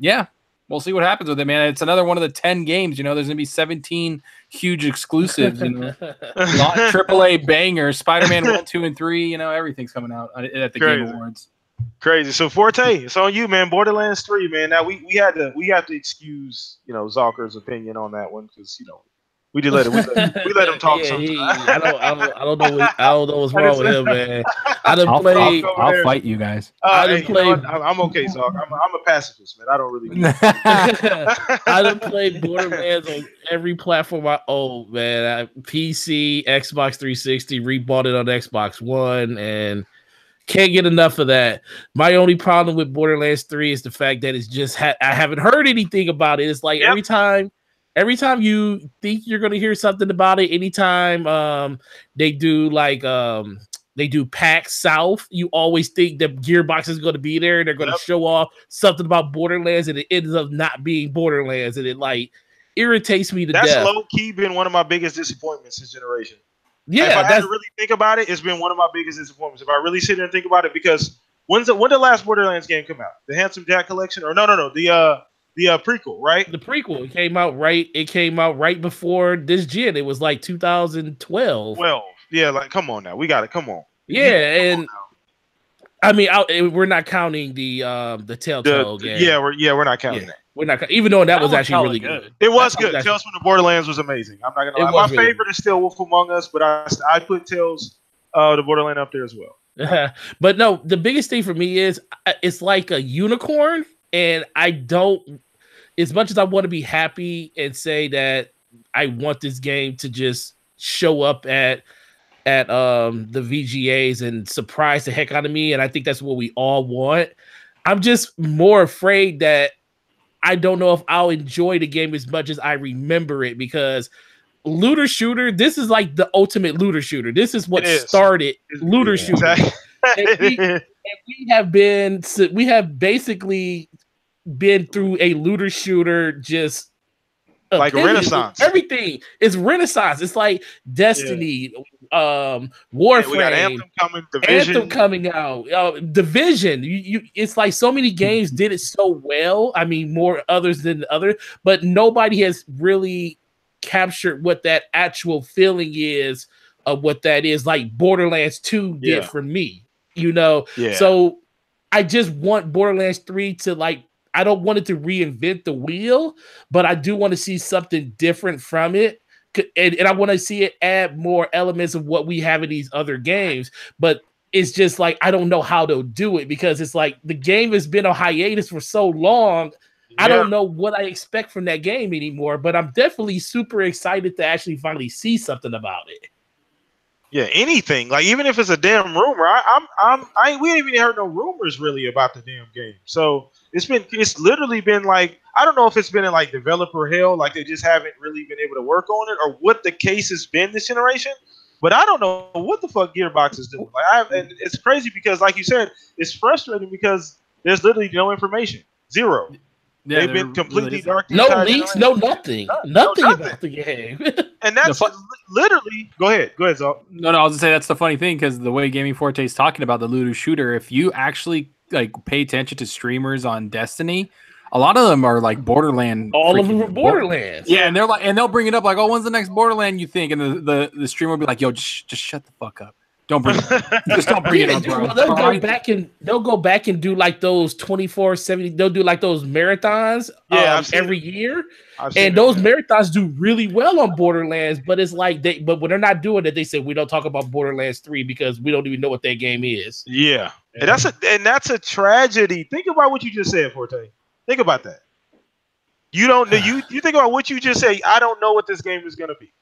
S4: we'll see what happens with it, man. It's another one of the 10 games. There's gonna be 17 huge exclusives, AAA bangers, Spider-Man 1, 2, and 3, everything's coming out at the Game Awards.
S1: Crazy. So Forte, it's on you, man. Borderlands 3, man. Now we have to excuse Zalker's opinion on that one, because we did let him talk.
S5: I don't know what's wrong with him, man.
S4: I'll fight you guys.
S1: I'm okay, Zalk. I'm a pacifist, man. I don't really.
S5: I done played Borderlands on every platform I own, man. PC, Xbox 360, rebought it on Xbox One, and can't get enough of that. My only problem with Borderlands 3 is the fact that it's just I haven't heard anything about it. It's like every time you think you're going to hear something about it, anytime they do like They do PAX South. You always think that Gearbox is going to be there. They're going to show off something about Borderlands, and it ends up not being Borderlands, and it like irritates me to death.
S1: That's low key been one of my biggest disappointments this generation.
S5: Yeah,
S1: if I had to really think about it, it's been one of my biggest disappointments. If I really sit there and think about it, because when did the last Borderlands game come out? The Handsome Jack Collection, or no, the prequel, right?
S5: The prequel. It came out right. It came out right before this gen. It was like 2012.
S1: 12. Yeah, like come on now, we got it. Come on.
S5: Yeah, and I mean, we're not counting the Telltale game.
S1: Yeah, we're not counting that.
S5: We're not, even though that was actually really good.
S1: It was good. Tales from the Borderlands was amazing. I'm not gonna lie. My favorite is still Wolf Among Us, but I put Tales the Borderland up there as well.
S5: But no, the biggest thing for me is it's like a unicorn, and I don't. As much as I want to be happy and say that I want this game to just show up at the VGAs and surprise the heck out of me, and I think that's what we all want. I'm just more afraid that I don't know if I'll enjoy the game as much as I remember it, because looter shooter, this is like the ultimate looter shooter. This is what started looter shooter. Exactly. and we have basically been through a looter shooter just
S1: like a renaissance.
S5: Everything is renaissance. It's like Destiny, Warframe. We got Anthem coming out. Division. It's like so many games did it so well. I mean, more others than others, but nobody has really captured what that actual feeling is of what that is. Like Borderlands 2 did for me. So I just want Borderlands 3 to like. I don't want it to reinvent the wheel, but I do want to see something different from it. And I want to see it add more elements of what we have in these other games. But it's just like, I don't know how to do it, because it's like the game has been on hiatus for so long. Yeah. I don't know what I expect from that game anymore, but I'm definitely super excited to actually finally see something about it.
S1: Yeah, anything. Like, even if it's a damn rumor, we ain't even heard no rumors really about the damn game. So it's literally been like, I don't know if it's been in like developer hell, like they just haven't really been able to work on it, or what the case has been this generation. But I don't know what the fuck Gearbox is doing. And it's crazy because, like you said, it's frustrating because there's literally no information, zero. Yeah, they've been completely dark.
S5: No leaks, no nothing. Nothing about the game.
S1: And that's literally. Go ahead, Zol.
S4: No, I was gonna say that's the funny thing, because the way Gaming Forte is talking about the looter shooter, if you actually like pay attention to streamers on Destiny, a lot of them are like Borderland.
S5: All of them are Borderlands.
S4: Yeah, and they're like, and they'll bring it up like, "Oh, when's the next Borderland you think?" And the streamer will be like, "Yo, just shut the fuck up. Don't bring it up. Just don't bring it up, bro."
S5: They'll go back and do like those 24/7. They'll do like those marathons every year, and those marathons do really well on Borderlands. But it's like but when they're not doing it, they say we don't talk about Borderlands 3 because we don't even know what that game is.
S1: Yeah, and that's a tragedy. Think about what you just said, Forte. Think about that. You don't you think about what you just said. I don't know what this game is gonna be.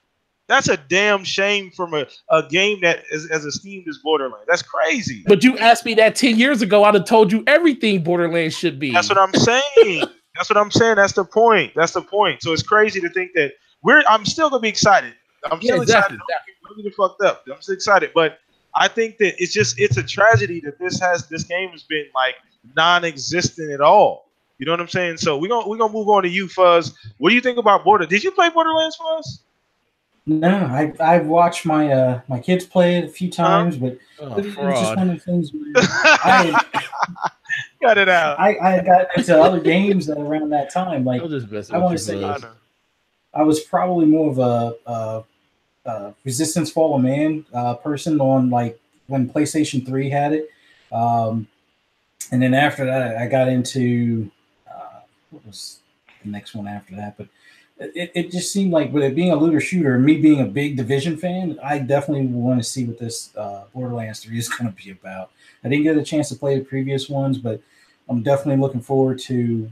S1: That's a damn shame from a game that is as esteemed as Borderlands. That's crazy.
S5: But you asked me that 10 years ago, I'd have told you everything Borderlands should be.
S1: That's what I'm saying. That's the point. So it's crazy to think that I'm still gonna be excited. I'm still excited. I'm really fucked up. I'm still excited. But I think that it's a tragedy that this game has been like non-existent at all. You know what I'm saying? So we're gonna move on to you, Fuzz. What do you think about Borderlands? Did you play Borderlands, Fuzz?
S3: No, I've watched my my kids play it a few times, but it's just one of the things where
S1: got it out.
S3: I got into other games around that time. Like I want to say, I was probably more of a Resistance Fall of Man person on like when PlayStation 3 had it, and then after that I got into what was the next one after that, but. It just seemed like, with it being a looter shooter and me being a big Division fan, I definitely want to see what this Borderlands 3 is going to be about. I didn't get a chance to play the previous ones, but I'm definitely looking forward to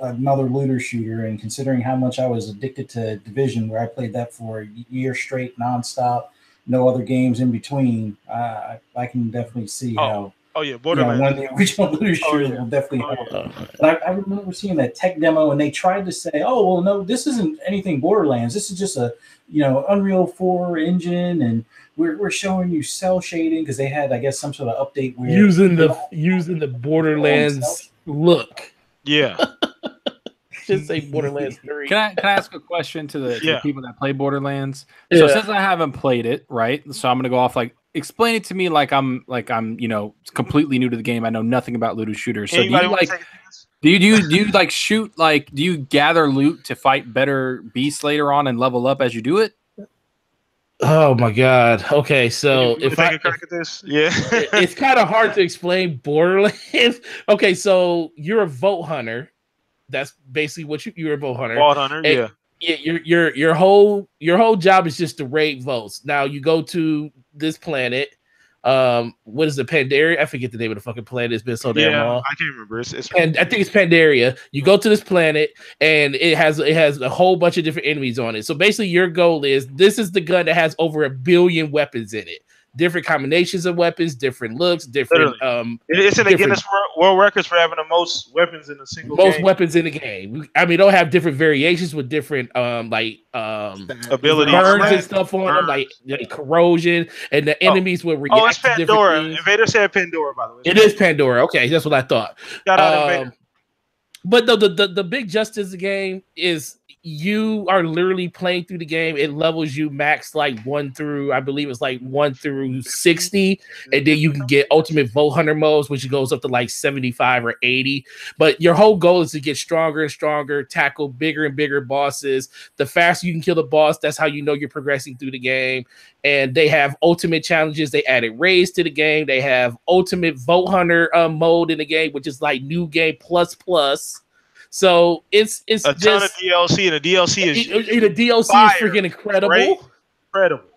S3: another looter shooter. And considering how much I was addicted to Division, where I played that for a year straight, nonstop, no other games in between, I can definitely see how.
S1: Oh yeah, Borderlands.
S3: One of the original looter shooters will definitely help. But I remember seeing that tech demo, and they tried to say, "Oh well, no, this isn't anything Borderlands. This is just a Unreal 4 engine, and we're showing you cell shading because they had, I guess, some sort of update where
S5: using the Borderlands look."
S1: Yeah.
S5: Just say Borderlands 3.
S4: Can I ask a question to the people that play Borderlands?
S5: Yeah.
S4: So since I haven't played it, right? So I'm gonna go off explain it to me like I'm completely new to the game. I know nothing about looter shooters. So do you shoot do you gather loot to fight better beasts later on and level up as you do it?
S5: Oh my god. Okay, so
S1: if I take a crack at this,
S5: it's kind of hard to explain Borderlands. Okay, so you're a vote hunter. That's basically what you're a vote hunter.
S1: Vault hunter,
S5: and, your whole job is just to raid votes. Now you go to this planet. What is it, Pandaria? I forget the name of the fucking planet. It's been so damn long.
S1: I can't remember.
S5: I think it's Pandaria. You go to this planet, and it has a whole bunch of different enemies on it. So basically, your goal is this is the gun that has over 1 billion weapons in it. Different combinations of weapons, different looks, different.
S1: It's in the Guinness World Records for having the most weapons in a single game.
S5: Most weapons in the game. I mean, they'll have different variations with different
S1: abilities,
S5: burns and stuff on them, like corrosion, and the enemies will react.
S1: Oh, it's Pandora. Invader said Pandora, by the way.
S5: It is Pandora. Okay, that's what I thought. But the big justice of the game is you are literally playing through the game. It levels you max 1 through, I believe it's 1 through 60, and then you can get ultimate Vote Hunter modes, which goes up to 75 or 80. But your whole goal is to get stronger and stronger, tackle bigger and bigger bosses. The faster you can kill the boss, that's how you know you're progressing through the game. And they have ultimate challenges. They added raids to the game. They have ultimate Vote Hunter mode in the game, which is new game plus. So it's
S1: a ton of DLC, and the DLC is
S5: freaking incredible.
S1: Incredible.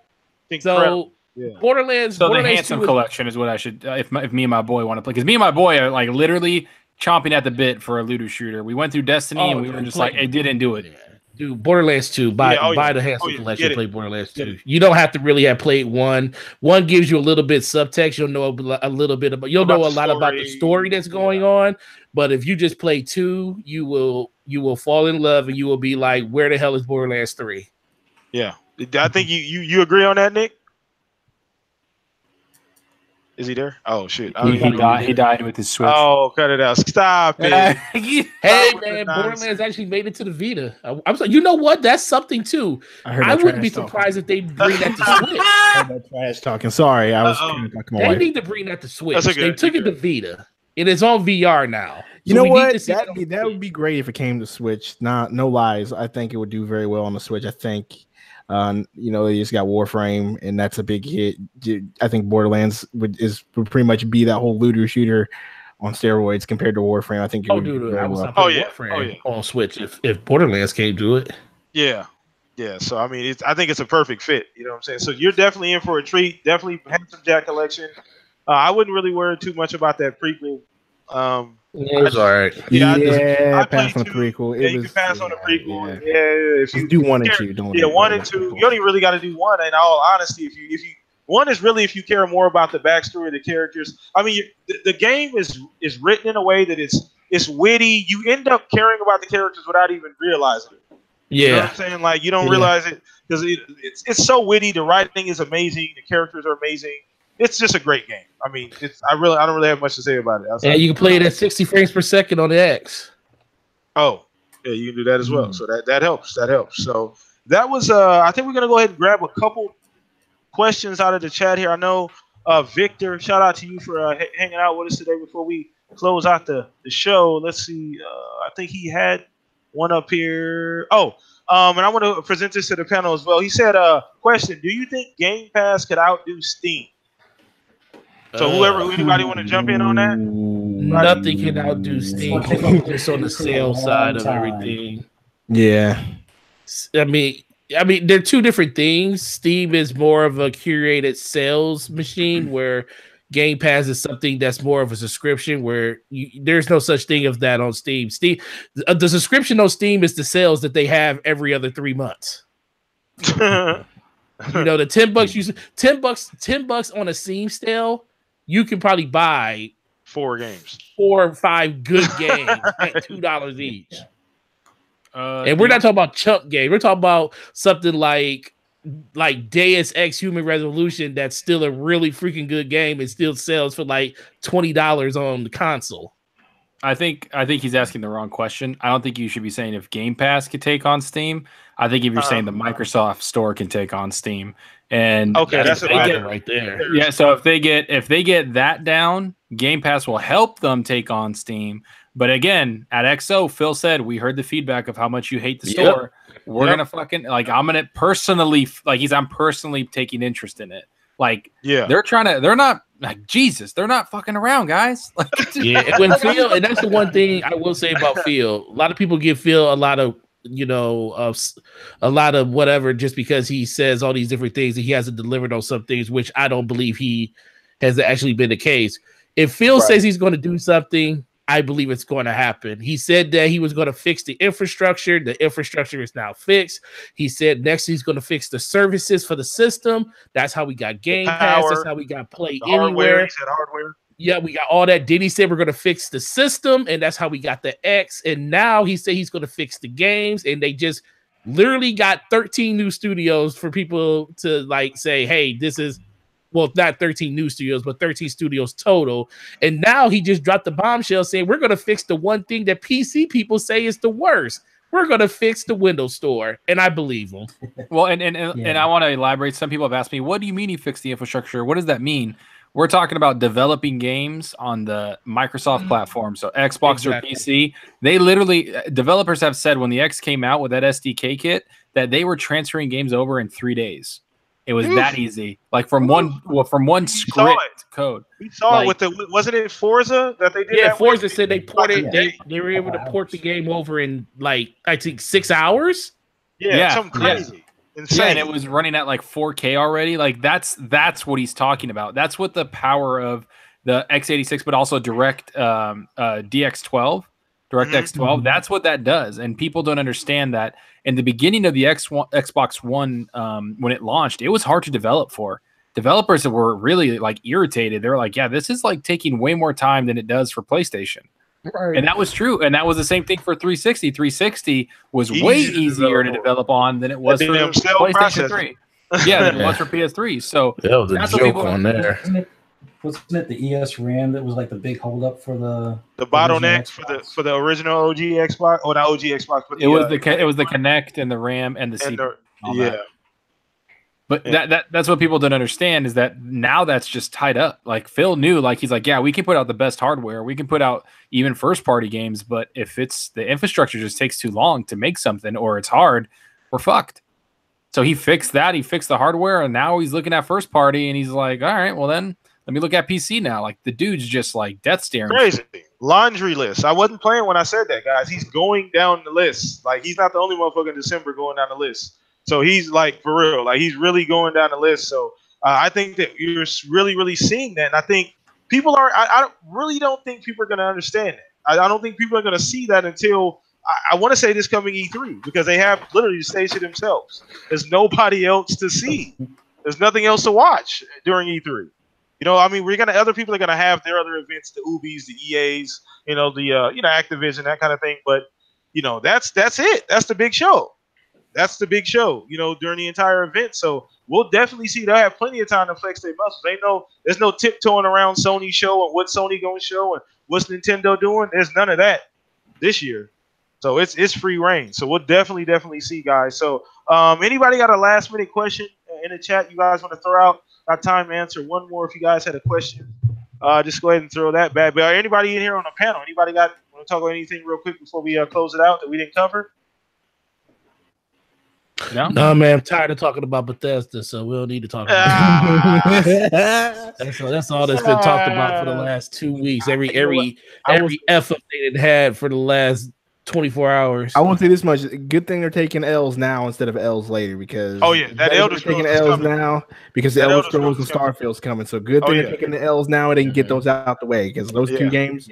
S5: So Borderlands.
S4: So the Handsome Collection is what I should if me and my boy want to play, because me and my boy are literally chomping at the bit for a looter shooter. We went through Destiny and we were just it didn't do it.
S5: Dude, Borderlands 2. Buy the Handsome Collection. Play Borderlands 2. You don't have to really have played 1. 1 gives you a little bit subtext. You'll know a little bit about. You'll know a lot about the story that's going on. But if you just play 2, you will fall in love, and you will be like, "Where the hell is Borderlands 3?"
S1: Yeah, I think you agree on that, Nick. Is he there? Oh shit!
S4: He died with his Switch.
S1: Oh, cut it out! Stop it!
S5: Hey man, Borderlands actually made it to the Vita. I'm sorry. You know what? That's something too. I wouldn't be surprised if they bring that to Switch.
S2: That trash talking. Sorry, I was.
S5: They need to bring that to Switch. They took it to Vita, and it's on VR now.
S2: You know what? That would be great if it came to Switch. No lies. I think it would do very well on the Switch. I think. They just got Warframe, and that's a big hit. I think Borderlands would pretty much be that whole looter shooter on steroids compared to Warframe. I think.
S5: Warframe on Switch if Borderlands can't do it.
S1: Yeah. So I mean, I think it's a perfect fit. You know what I'm saying? So you're definitely in for a treat. Definitely Handsome Jack collection. I wouldn't really worry too much about that prequel.
S5: It was all right.
S2: I pass on the prequel.
S1: You can pass on the prequel.
S2: Yeah. If you do 1 and 2, don't.
S1: 1 and 2. You only really got to do 1. In all honesty, if you 1 is really if you care more about the backstory of the characters. I mean, the game is written in a way that it's witty. You end up caring about the characters without even realizing it.
S5: Yeah,
S1: you know what I'm saying? You don't realize it because it's so witty. The writing is amazing. The characters are amazing. It's just a great game. I mean, I don't really have much to say about it.
S5: You can play it at 60 frames per second on the X.
S1: Oh, yeah, you can do that as well. So that helps. So that was. I think we're gonna go ahead and grab a couple questions out of the chat here. I know Victor. Shout out to you for hanging out with us today before we close out the show. Let's see. I think he had one up here. Oh. And I want to present this to the panel as well. He said, question, do you think Game Pass could outdo Steam? So anybody want to jump in on that?
S5: Nothing can outdo Steam. Just on the sales side of everything.
S2: Yeah.
S5: I mean, they're two different things. Steam is more of a curated sales machine, where Game Pass is something that's more of a subscription, where there's no such thing of that on Steam. The subscription on Steam is the sales that they have every other 3 months. The $10 $10 on a Steam sale. you can probably buy
S1: 4 games,
S5: 4 or 5 good games at $2 each. And we're not talking about chump games. We're talking about something like Deus Ex Human Revolution that's still a really freaking good game and still sells for like $20 on the console.
S4: I think he's asking the wrong question. I don't think you should be saying if Game Pass could take on Steam. I think if you're saying the Microsoft Store can take on Steam, and
S1: okay, that's
S5: right there.
S4: Yeah, so if they get that down, Game Pass will help them take on Steam. But again, at XO, Phil said we heard the feedback of how much you hate the store. We're gonna fucking I'm gonna personally I'm personally taking interest in it. They're not like Jesus. They're not fucking around, guys.
S5: When Phil, and that's the one thing I will say about Phil. A lot of people give Phil a lot of whatever just because he says all these different things and he hasn't delivered on some things, which I don't believe he has actually been the case. If Phil says he's going to do something, I believe it's going to happen. He said that he was going to fix the infrastructure. The infrastructure is now fixed. He said next he's going to fix the services for the system. That's how we got Game Pass. That's how we got Play Anywhere.
S1: He said hardware.
S5: Yeah, we got all that. Then he said we're going to fix the system, and that's how we got the X. And now he said he's going to fix the games, and they just literally got 13 new studios for people to say, hey, this is. Well, not 13 new studios, but 13 studios total. And now he just dropped the bombshell saying, we're going to fix the one thing that PC people say is the worst. We're going to fix the Windows Store. And I believe him.
S4: Well, and I want to elaborate. Some people have asked me, what do you mean you fixed the infrastructure? What does that mean? We're talking about developing games on the Microsoft platform. So Xbox or PC, they literally, developers have said when the X came out with that SDK kit, that they were transferring games over in 3 days. It was that easy, from one script code.
S1: We saw it with wasn't it Forza that they did?
S5: Yeah, Forza said they ported. They were able to port the game over in I think 6 hours.
S1: Yeah, something crazy, insane.
S4: Yeah, and it was running at 4K already. That's what he's talking about. That's what the power of the x86, but also Direct DX12. DirectX 12, that's what that does. And people don't understand that in the beginning of the Xbox One, when it launched, it was hard to develop for. Developers were really irritated. They were like, yeah, this is taking way more time than it does for PlayStation. Right. And that was true. And that was the same thing for 360. 360 was way easier to develop on than it was for PlayStation 3. Yeah, than it was for PS3. So
S5: that was a joke on there.
S3: Wasn't it the ESRAM that was the big holdup for the
S1: bottleneck for the original OG Xbox or not OG Xbox? But
S4: it was the Kinect and the RAM and the CPU. But that's what people don't understand is that now that's just tied up. Phil knew, he's yeah, we can put out the best hardware, we can put out even first party games, but if it's the infrastructure just takes too long to make something or it's hard, we're fucked. So he fixed that. He fixed the hardware, and now he's looking at first party, and he's like, all right, well then. Let me look at PC now. The dude's just death staring.
S1: Crazy. Laundry list. I wasn't playing when I said that, guys. He's going down the list. He's not the only motherfucker in December going down the list. So he's for real. He's really going down the list. So I think that you're really, really seeing that. And I think people are, I really don't think people are going to understand it. I don't think people are going to see that until, I want to say this coming E3, because they have literally the stage to themselves. There's nobody else to see. There's nothing else to watch during E3. Other people are gonna have their other events, the Ubis, the EAs, the Activision, that kind of thing. But that's it. That's the big show. That's the big show. During the entire event. So we'll definitely see. They'll have plenty of time to flex their muscles. There's no tiptoeing around Sony's show and what Sony gonna show and what's Nintendo doing. There's none of that this year. So it's free reign. So we'll definitely see, guys. So anybody got a last minute question in the chat you guys want to throw out? Got time to answer one more if you guys had a question. Just go ahead and throw that back. But anybody in here on the panel? Anybody want to talk about anything real quick before we close it out that we didn't cover?
S5: No, man. I'm tired of talking about Bethesda, so we don't need to talk about it. That's all that's been talked about for the last 2 weeks. Every F update it had for the last 24 hours.
S2: I won't say this much. Good thing they're taking L's now instead of L's later because
S1: that Elder Scrolls
S2: taking L's now because the Elder Scrolls and
S1: coming.
S2: Starfield's coming. So good thing they're taking the L's now and they can get those out the way because those two games.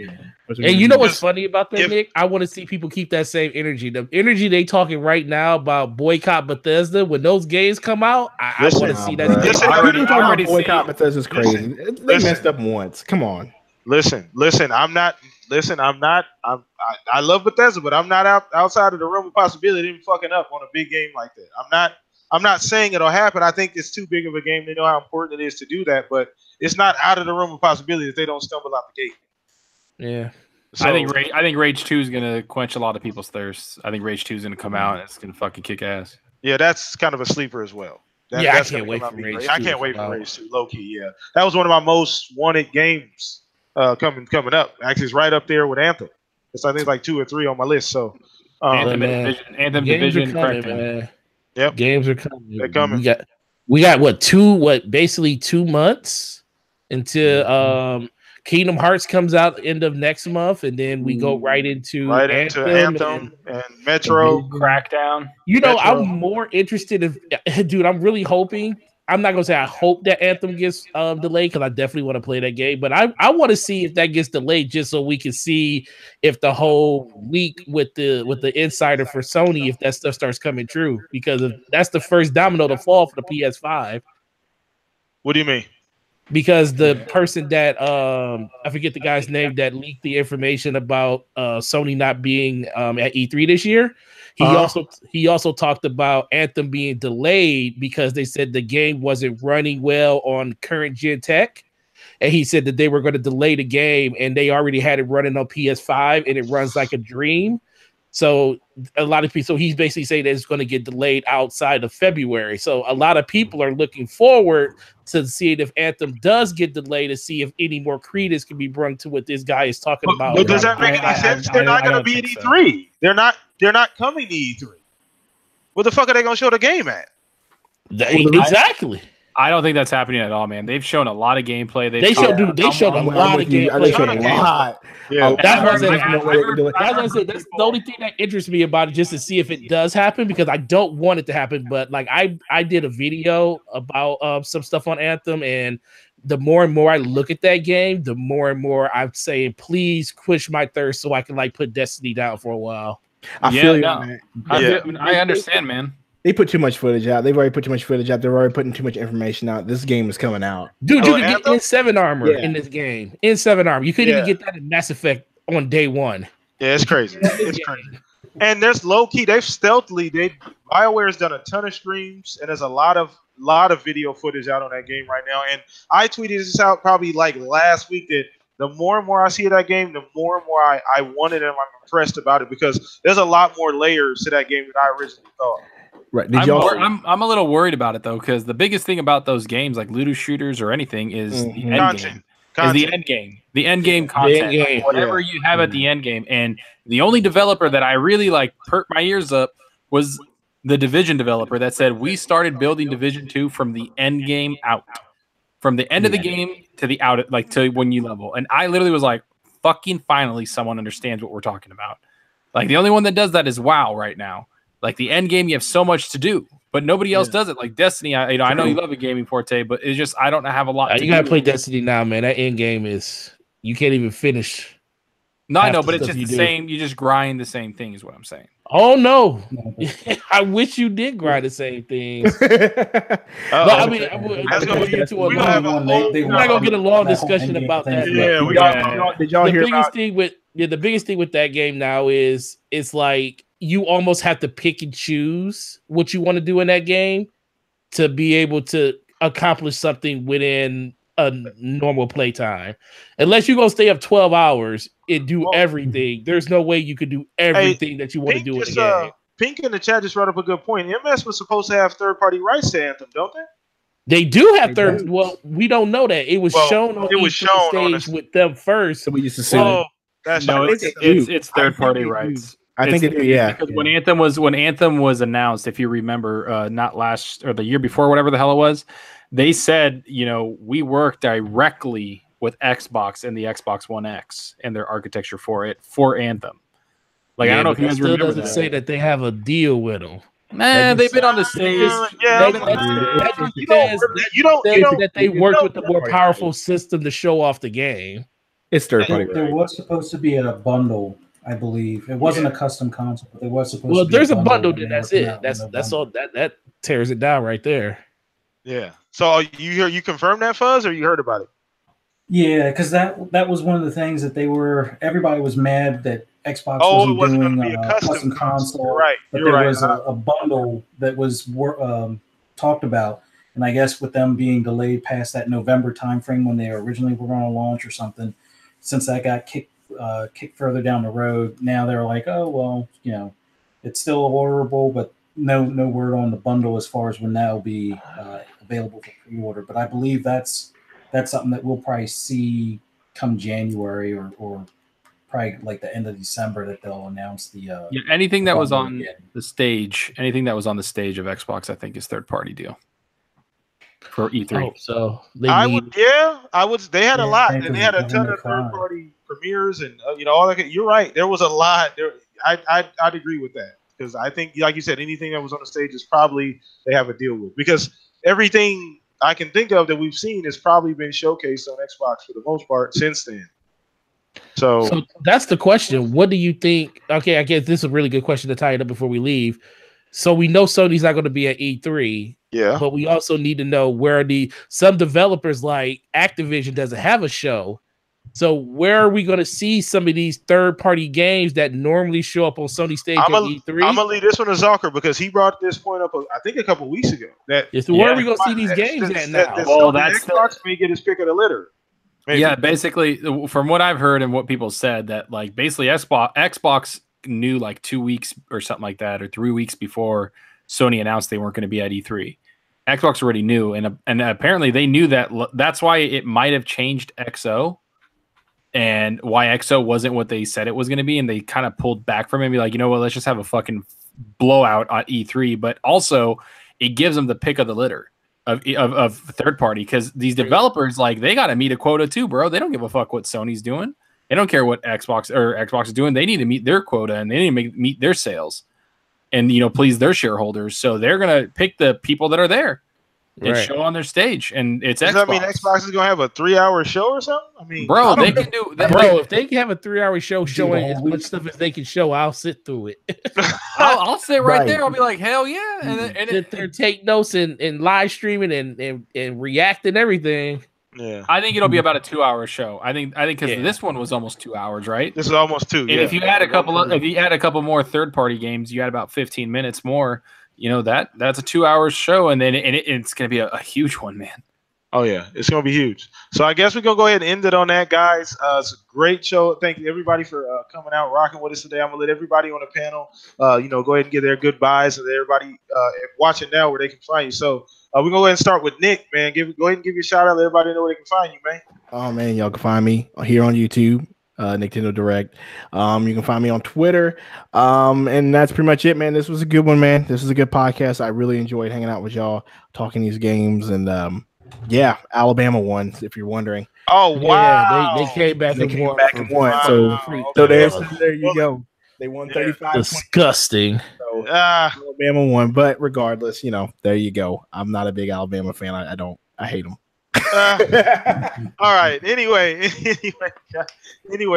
S5: And you know what's funny about that, Nick? I want to see people keep that same energy. The energy they talking right now about boycott Bethesda when those games come out. I want to see that.
S2: I already boycott Bethesda's crazy. They messed up once. Come on.
S1: Listen. I love Bethesda, but I'm not outside of the realm of possibility of them fucking up on a big game like that. I'm not saying it'll happen. I think it's too big of a game. They know how important it is to do that, but it's not out of the realm of possibility if they don't stumble out the gate.
S5: Yeah.
S4: So, I think Rage 2 is gonna quench a lot of people's thirst. I think Rage 2 is gonna come out and it's gonna fucking kick ass.
S1: Yeah, that's kind of a sleeper as well.
S5: I can't wait for Rage 2.
S1: I can't wait for Rage 2, low key. Yeah, that was one of my most wanted games coming up. Actually, it's right up there with Anthem. I think it's like 2 or 3 on my list. So
S4: Anthem Division,
S5: man.
S1: Yep,
S5: games are coming.
S1: They're coming.
S5: We got basically 2 months until Kingdom Hearts comes out end of next month, and then we go right into
S1: Anthem and Metro
S4: Crackdown.
S5: I'm more interested in, dude. I'm really hoping. I'm not gonna say I hope that Anthem gets delayed because I definitely want to play that game, but I want to see if that gets delayed just so we can see if the whole leak with the insider for Sony, if that stuff starts coming true, because that's the first domino to fall for the PS5.
S1: What do you mean?
S5: Because the person that I forget the guy's name that leaked the information about Sony not being at E3 this year, he also talked about Anthem being delayed because they said the game wasn't running well on current gen tech, and he said that they were going to delay the game and they already had it running on PS5 and it runs like a dream. So a lot of people, so he's basically saying that it's going to get delayed outside of February. So a lot of people are looking forward to seeing if Anthem does get delayed to see if any more credence can be brought to what this guy is talking about.
S1: But does that make any sense? They're not going to be at E3. So. They're not coming to E3. What the fuck are they going to show the game at?
S5: Exactly.
S4: I don't think that's happening at all, man. They've shown a lot of gameplay.
S5: They showed a lot of gameplay.
S2: They showed a lot.
S5: Yeah, that's what I said. That's the only thing that interests me about it, just to see if it does happen, because I don't want it to happen. But like I did a video about some stuff on Anthem, and the more and more I look at that game, the more and more I'm saying, please quench my thirst so I can like put Destiny down for a while.
S2: I feel you, man.
S4: I understand, man.
S2: They put too much footage out. They've already put too much footage out. They're already putting too much information out. This game is coming out.
S5: Dude, you can get N7 armor in this game. N7 armor. You couldn't even get that in Mass Effect on day one.
S1: Yeah, it's crazy. It's crazy. And there's low key. BioWare's done a ton of streams, and there's a lot of video footage out on that game right now. And I tweeted this out probably like last week that the more and more I see that game, the more and more I want it, and I'm impressed about it because there's a lot more layers to that game than I originally thought.
S2: Right.
S4: I'm a little worried about it though, because the biggest thing about those games, like Ludo shooters or anything, is the end game. Is the end game. The end game content. Whatever you have at the end game. And the only developer that I really like perked my ears up was the Division developer that said we started building Division 2 from the end game out. From the end of the game to the out, like to when you level. And I literally was like, fucking finally someone understands what we're talking about. Like the only one that does that is WoW right now. Like the end game, you have so much to do, but nobody else does it. Like Destiny, I know you love a gaming forte, but it's just I don't have a lot.
S5: You gotta play Destiny now, man. That end game is you can't even finish.
S4: No, I know, but it's just the same. You just grind the same thing, is what I'm saying.
S5: Oh no, I wish you did grind the same things. I mean, we're not gonna get a long discussion about that.
S2: Yeah, did y'all hear about
S5: the biggest thing with that game now is it's like you almost have to pick and choose what you want to do in that game to be able to accomplish something within a normal playtime. Unless you're going to stay up 12 hours and do everything, there's no way you could do everything that you want to do in the game.
S1: Pink in the chat just brought up a good point. MS was supposed to have third-party rights to Anthem, don't they?
S5: They do have third. Well, we don't know that. It was shown on the stage with them first.
S2: So we just assume.
S4: It's third-party rights.
S2: I think they do, yeah.
S4: Because when Anthem was announced, if you remember, not last or the year before, whatever the hell it was, they said, we work directly with Xbox and the Xbox One X and their architecture for Anthem. Like I don't know if you guys
S5: still
S4: remember
S5: doesn't
S4: that.
S5: say that they have a deal with them.
S4: Man, they've been on the stage.
S1: You don't
S5: that they worked with the more powerful system to show off the game.
S2: It's third party.
S3: There was supposed to be a bundle, I believe. It wasn't a custom console, but there was supposed to be.
S5: Well, there's a bundle,
S3: then
S5: that's it. That's all. That tears it down right there.
S1: Yeah. So you confirmed that, Fuzz, or you heard about it?
S3: Yeah, because that was one of the things that everybody was mad that Xbox wasn't doing a custom console.
S1: Right.
S3: But there was a bundle that was talked about. And I guess with them being delayed past that November timeframe when they originally were going to launch or something, since that got kicked further down the road, now they're like, oh, well, it's still orderable, but no word on the bundle as far as when that will be available for pre-order. But I believe that's something that we'll probably see come January or probably like the end of December that they'll announce the
S4: anything that was on the stage, anything that was on the stage of Xbox, I think is third party deal for E3.
S5: I hope so.
S1: I would. They had a lot, and they had a ton of third party premieres, and all that. You're right. There was a lot. I'd agree with that because I think, like you said, anything that was on the stage is probably they have a deal with because everything I can think of that we've seen has probably been showcased on Xbox for the most part since then. So
S5: that's the question. What do you think? Okay, I guess this is a really good question to tie it up before we leave. So we know Sony's not going to be at E3.
S1: Yeah.
S5: But we also need to know where some developers like Activision doesn't have a show. So where are we going to see some of these third-party games that normally show up on Sony stage at E3?
S1: I'm going to leave this one to Zucker because he brought this point up, I think, a couple weeks ago.
S5: So where are we going to see these games at now?
S1: That's Xbox may get his pick of the litter. Maybe.
S4: Yeah, basically, from what I've heard and what people said, that like basically Xbox knew like 2 weeks or something like that, or 3 weeks before Sony announced they weren't going to be at E3. Xbox already knew, and apparently they knew that. That's why it might have changed XO, and why XO wasn't what they said it was going to be, and they kind of pulled back from it and be like, you know what, let's just have a fucking blowout on E3. But also, it gives them the pick of the litter of third party because these developers, like, they got to meet a quota too, bro. They don't give a fuck what Sony's doing. They don't care what Xbox is doing. They need to meet their quota and they need to meet their sales and please their shareholders. So they're gonna pick the people that are there and show on their stage. And it's Xbox.
S1: Does that mean Xbox is gonna have a 3-hour show or something? I mean,
S4: bro, they can do that.
S5: Bro, if they can have a 3-hour show showing as much stuff as they can show, I'll sit through it.
S4: I'll sit right there. I'll be like, hell yeah, and
S5: sit there, take notes and live streaming and react and everything.
S1: Yeah,
S4: I think it'll be about a 2-hour show. I think because this one was almost 2 hours, right?
S1: This is almost 2.
S4: And if you add a couple more third-party games, you add about 15 minutes more. That's a 2-hour show, and then it's going to be a huge one, man.
S1: Oh yeah, it's going to be huge. So I guess we're going to go ahead and end it on that, guys. It's a great show. Thank you everybody for coming out, rocking with us today. I'm going to let everybody on the panel, go ahead and get their goodbyes, and everybody watching now where they can find you. So. We're going to go ahead and start with Nick, man. Go ahead and give your shout out. Let everybody know where they can find you, man.
S2: Oh, man. Y'all can find me here on YouTube, Nintendo Direct. You can find me on Twitter. And that's pretty much it, man. This was a good one, man. This is a good podcast. I really enjoyed hanging out with y'all, talking these games. And, Alabama won, if you're wondering.
S1: Oh, wow.
S5: Yeah, they came back and won.
S2: Wow. So there you go. They won 35.
S5: Disgusting.
S2: So Alabama won, but regardless, there you go. I'm not a big Alabama fan. I hate them.
S1: All right. Anyway,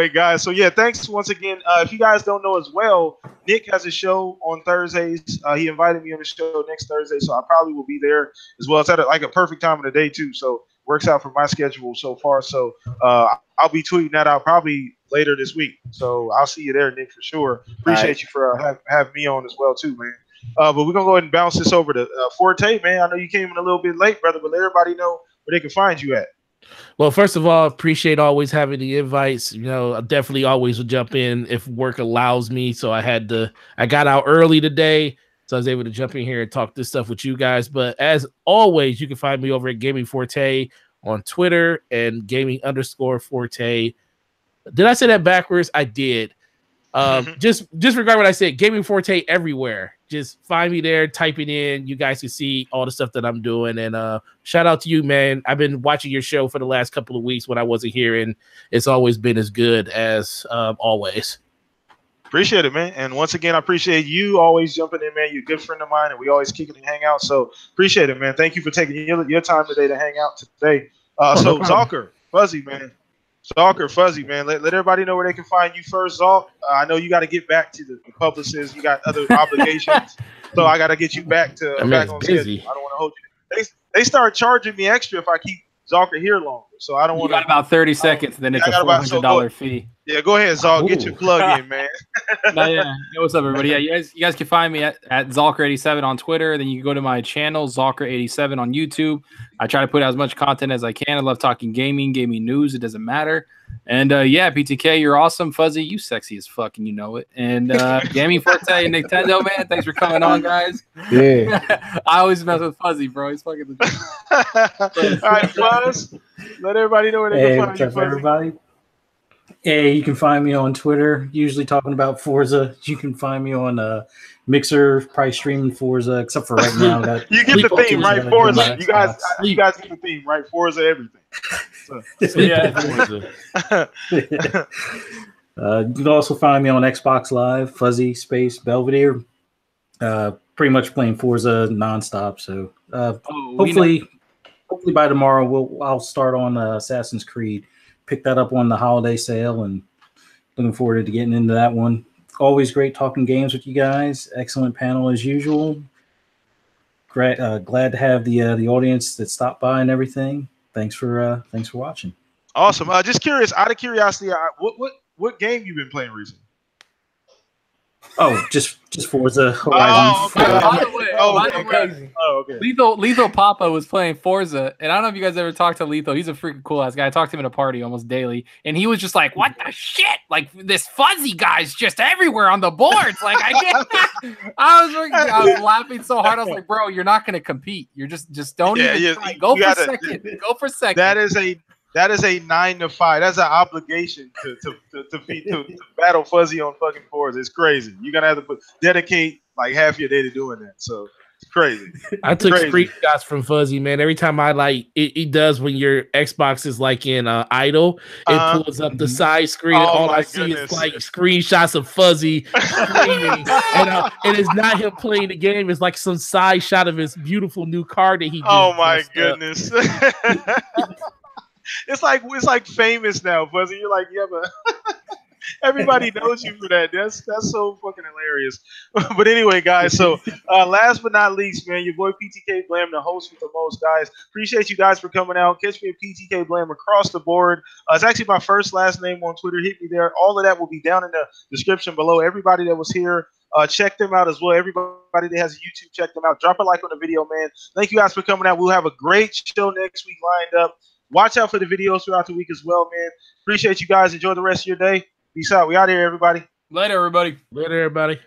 S1: guys. So yeah, thanks once again. If you guys don't know as well, Nick has a show on Thursdays. He invited me on the show next Thursday, so I probably will be there as well. It's at a perfect time of the day too, so works out for my schedule so far. So I'll be tweeting that out probably later this week. So I'll see you there, Nick, for sure. Appreciate you for having me on as well too, man. But we're gonna go ahead and bounce this over to Forte, man. I know you came in a little bit late, brother, but let everybody know where they can find you at.
S5: Well, first of all, appreciate always having the invites. I definitely always will jump in if work allows me. So I got out early today, so I was able to jump in here and talk this stuff with you guys. But as always, you can find me over at Gaming Forte on Twitter and gaming_Forte. Did I say that backwards? I did. Just regard what I said. Gaming Forte everywhere. Just find me there, type it in. You guys can see all the stuff that I'm doing. And shout out to you, man. I've been watching your show for the last couple of weeks when I wasn't here, and it's always been as good as always.
S1: Appreciate it, man. And once again, I appreciate you always jumping in, man. You're a good friend of mine, and we always kick it and hang out. So appreciate it, man. Thank you for taking your time today to hang out today. So Zalker, Fuzzy, man. Zalker, Fuzzy, man. Let everybody know where they can find you first, Zalk. I know you got to get back to the publicists. You got other obligations. So I got to get you back to back on schedule. I don't want to hold you. They start charging me extra if I keep Zalker here longer. So I don't want to.
S4: You got about 30 seconds, then it's a $400 fee.
S1: Yeah, go ahead, Zalk. Get your plug in, man.
S4: Hey, what's up, everybody? Yeah, you guys can find me at Zalker87 on Twitter. Then you can go to my channel, Zalker87 on YouTube. I try to put out as much content as I can. I love talking gaming news. It doesn't matter. And yeah, PTK, you're awesome. Fuzzy, you sexy as fuck, and you know it. And Gaming Forte and Nintendo, man, thanks for coming on, guys.
S2: Yeah.
S4: I always mess with Fuzzy, bro. He's fucking the
S1: All right, Fuzz. Let everybody know where they can find you, Fuzzy.
S3: Everybody? Hey, you can find me on Twitter, usually talking about Forza. You can find me on Mixer, probably streaming Forza, except for right now.
S1: You get the theme, right? Forza. You guys get the theme, right? Forza everything. So.
S3: Yeah. You can also find me on Xbox Live, Fuzzy Space Belvedere. Pretty much playing Forza nonstop. So hopefully by tomorrow I'll start on Assassin's Creed. Pick that up on the holiday sale, and looking forward to getting into that one. Always great talking games with you guys. Excellent panel as usual. Great, glad to have the audience that stopped by and everything. Thanks for watching.
S1: Awesome. Just curious, out of curiosity, what game you been playing recently?
S3: Oh, just Forza Horizon.
S1: Okay.
S4: Lethal Papa was playing Forza, and I don't know if you guys ever talked to Lethal. He's a freaking cool ass guy. I talked to him at a party almost daily, and he was just like, "What the shit? Like this Fuzzy guy's just everywhere on the boards." Like I can't. I was laughing so hard. I was like, "Bro, you're not gonna compete. You're just don't even try. Go for second. Go for second."
S1: That is a 9 to 5. That's an obligation to battle Fuzzy on fucking Forza. It's crazy. You're gonna have to dedicate like half your day to doing that. So it's crazy.
S5: I took screenshots from Fuzzy, man. Every time I it does when your Xbox is like in idle, it pulls up the side screen. And all I see is like screenshots of Fuzzy screaming, and it's not him playing the game. It's like some side shot of his beautiful new car that he just
S1: Oh my goodness. It's like famous now, Fuzzy. You're like, yeah, but everybody knows you for that. That's so fucking hilarious. But anyway, guys, so last but not least, man, your boy PTK Blam, the host with the most, guys. Appreciate you guys for coming out. Catch me at PTK Blam across the board. It's actually my first last name on Twitter. Hit me there. All of that will be down in the description below. Everybody that was here, check them out as well. Everybody that has a YouTube, check them out. Drop a like on the video, man. Thank you guys for coming out. We'll have a great show next week lined up. Watch out for the videos throughout the week as well, man. Appreciate you guys. Enjoy the rest of your day. Peace out. We out here, everybody.
S4: Later, everybody.
S5: Later, everybody.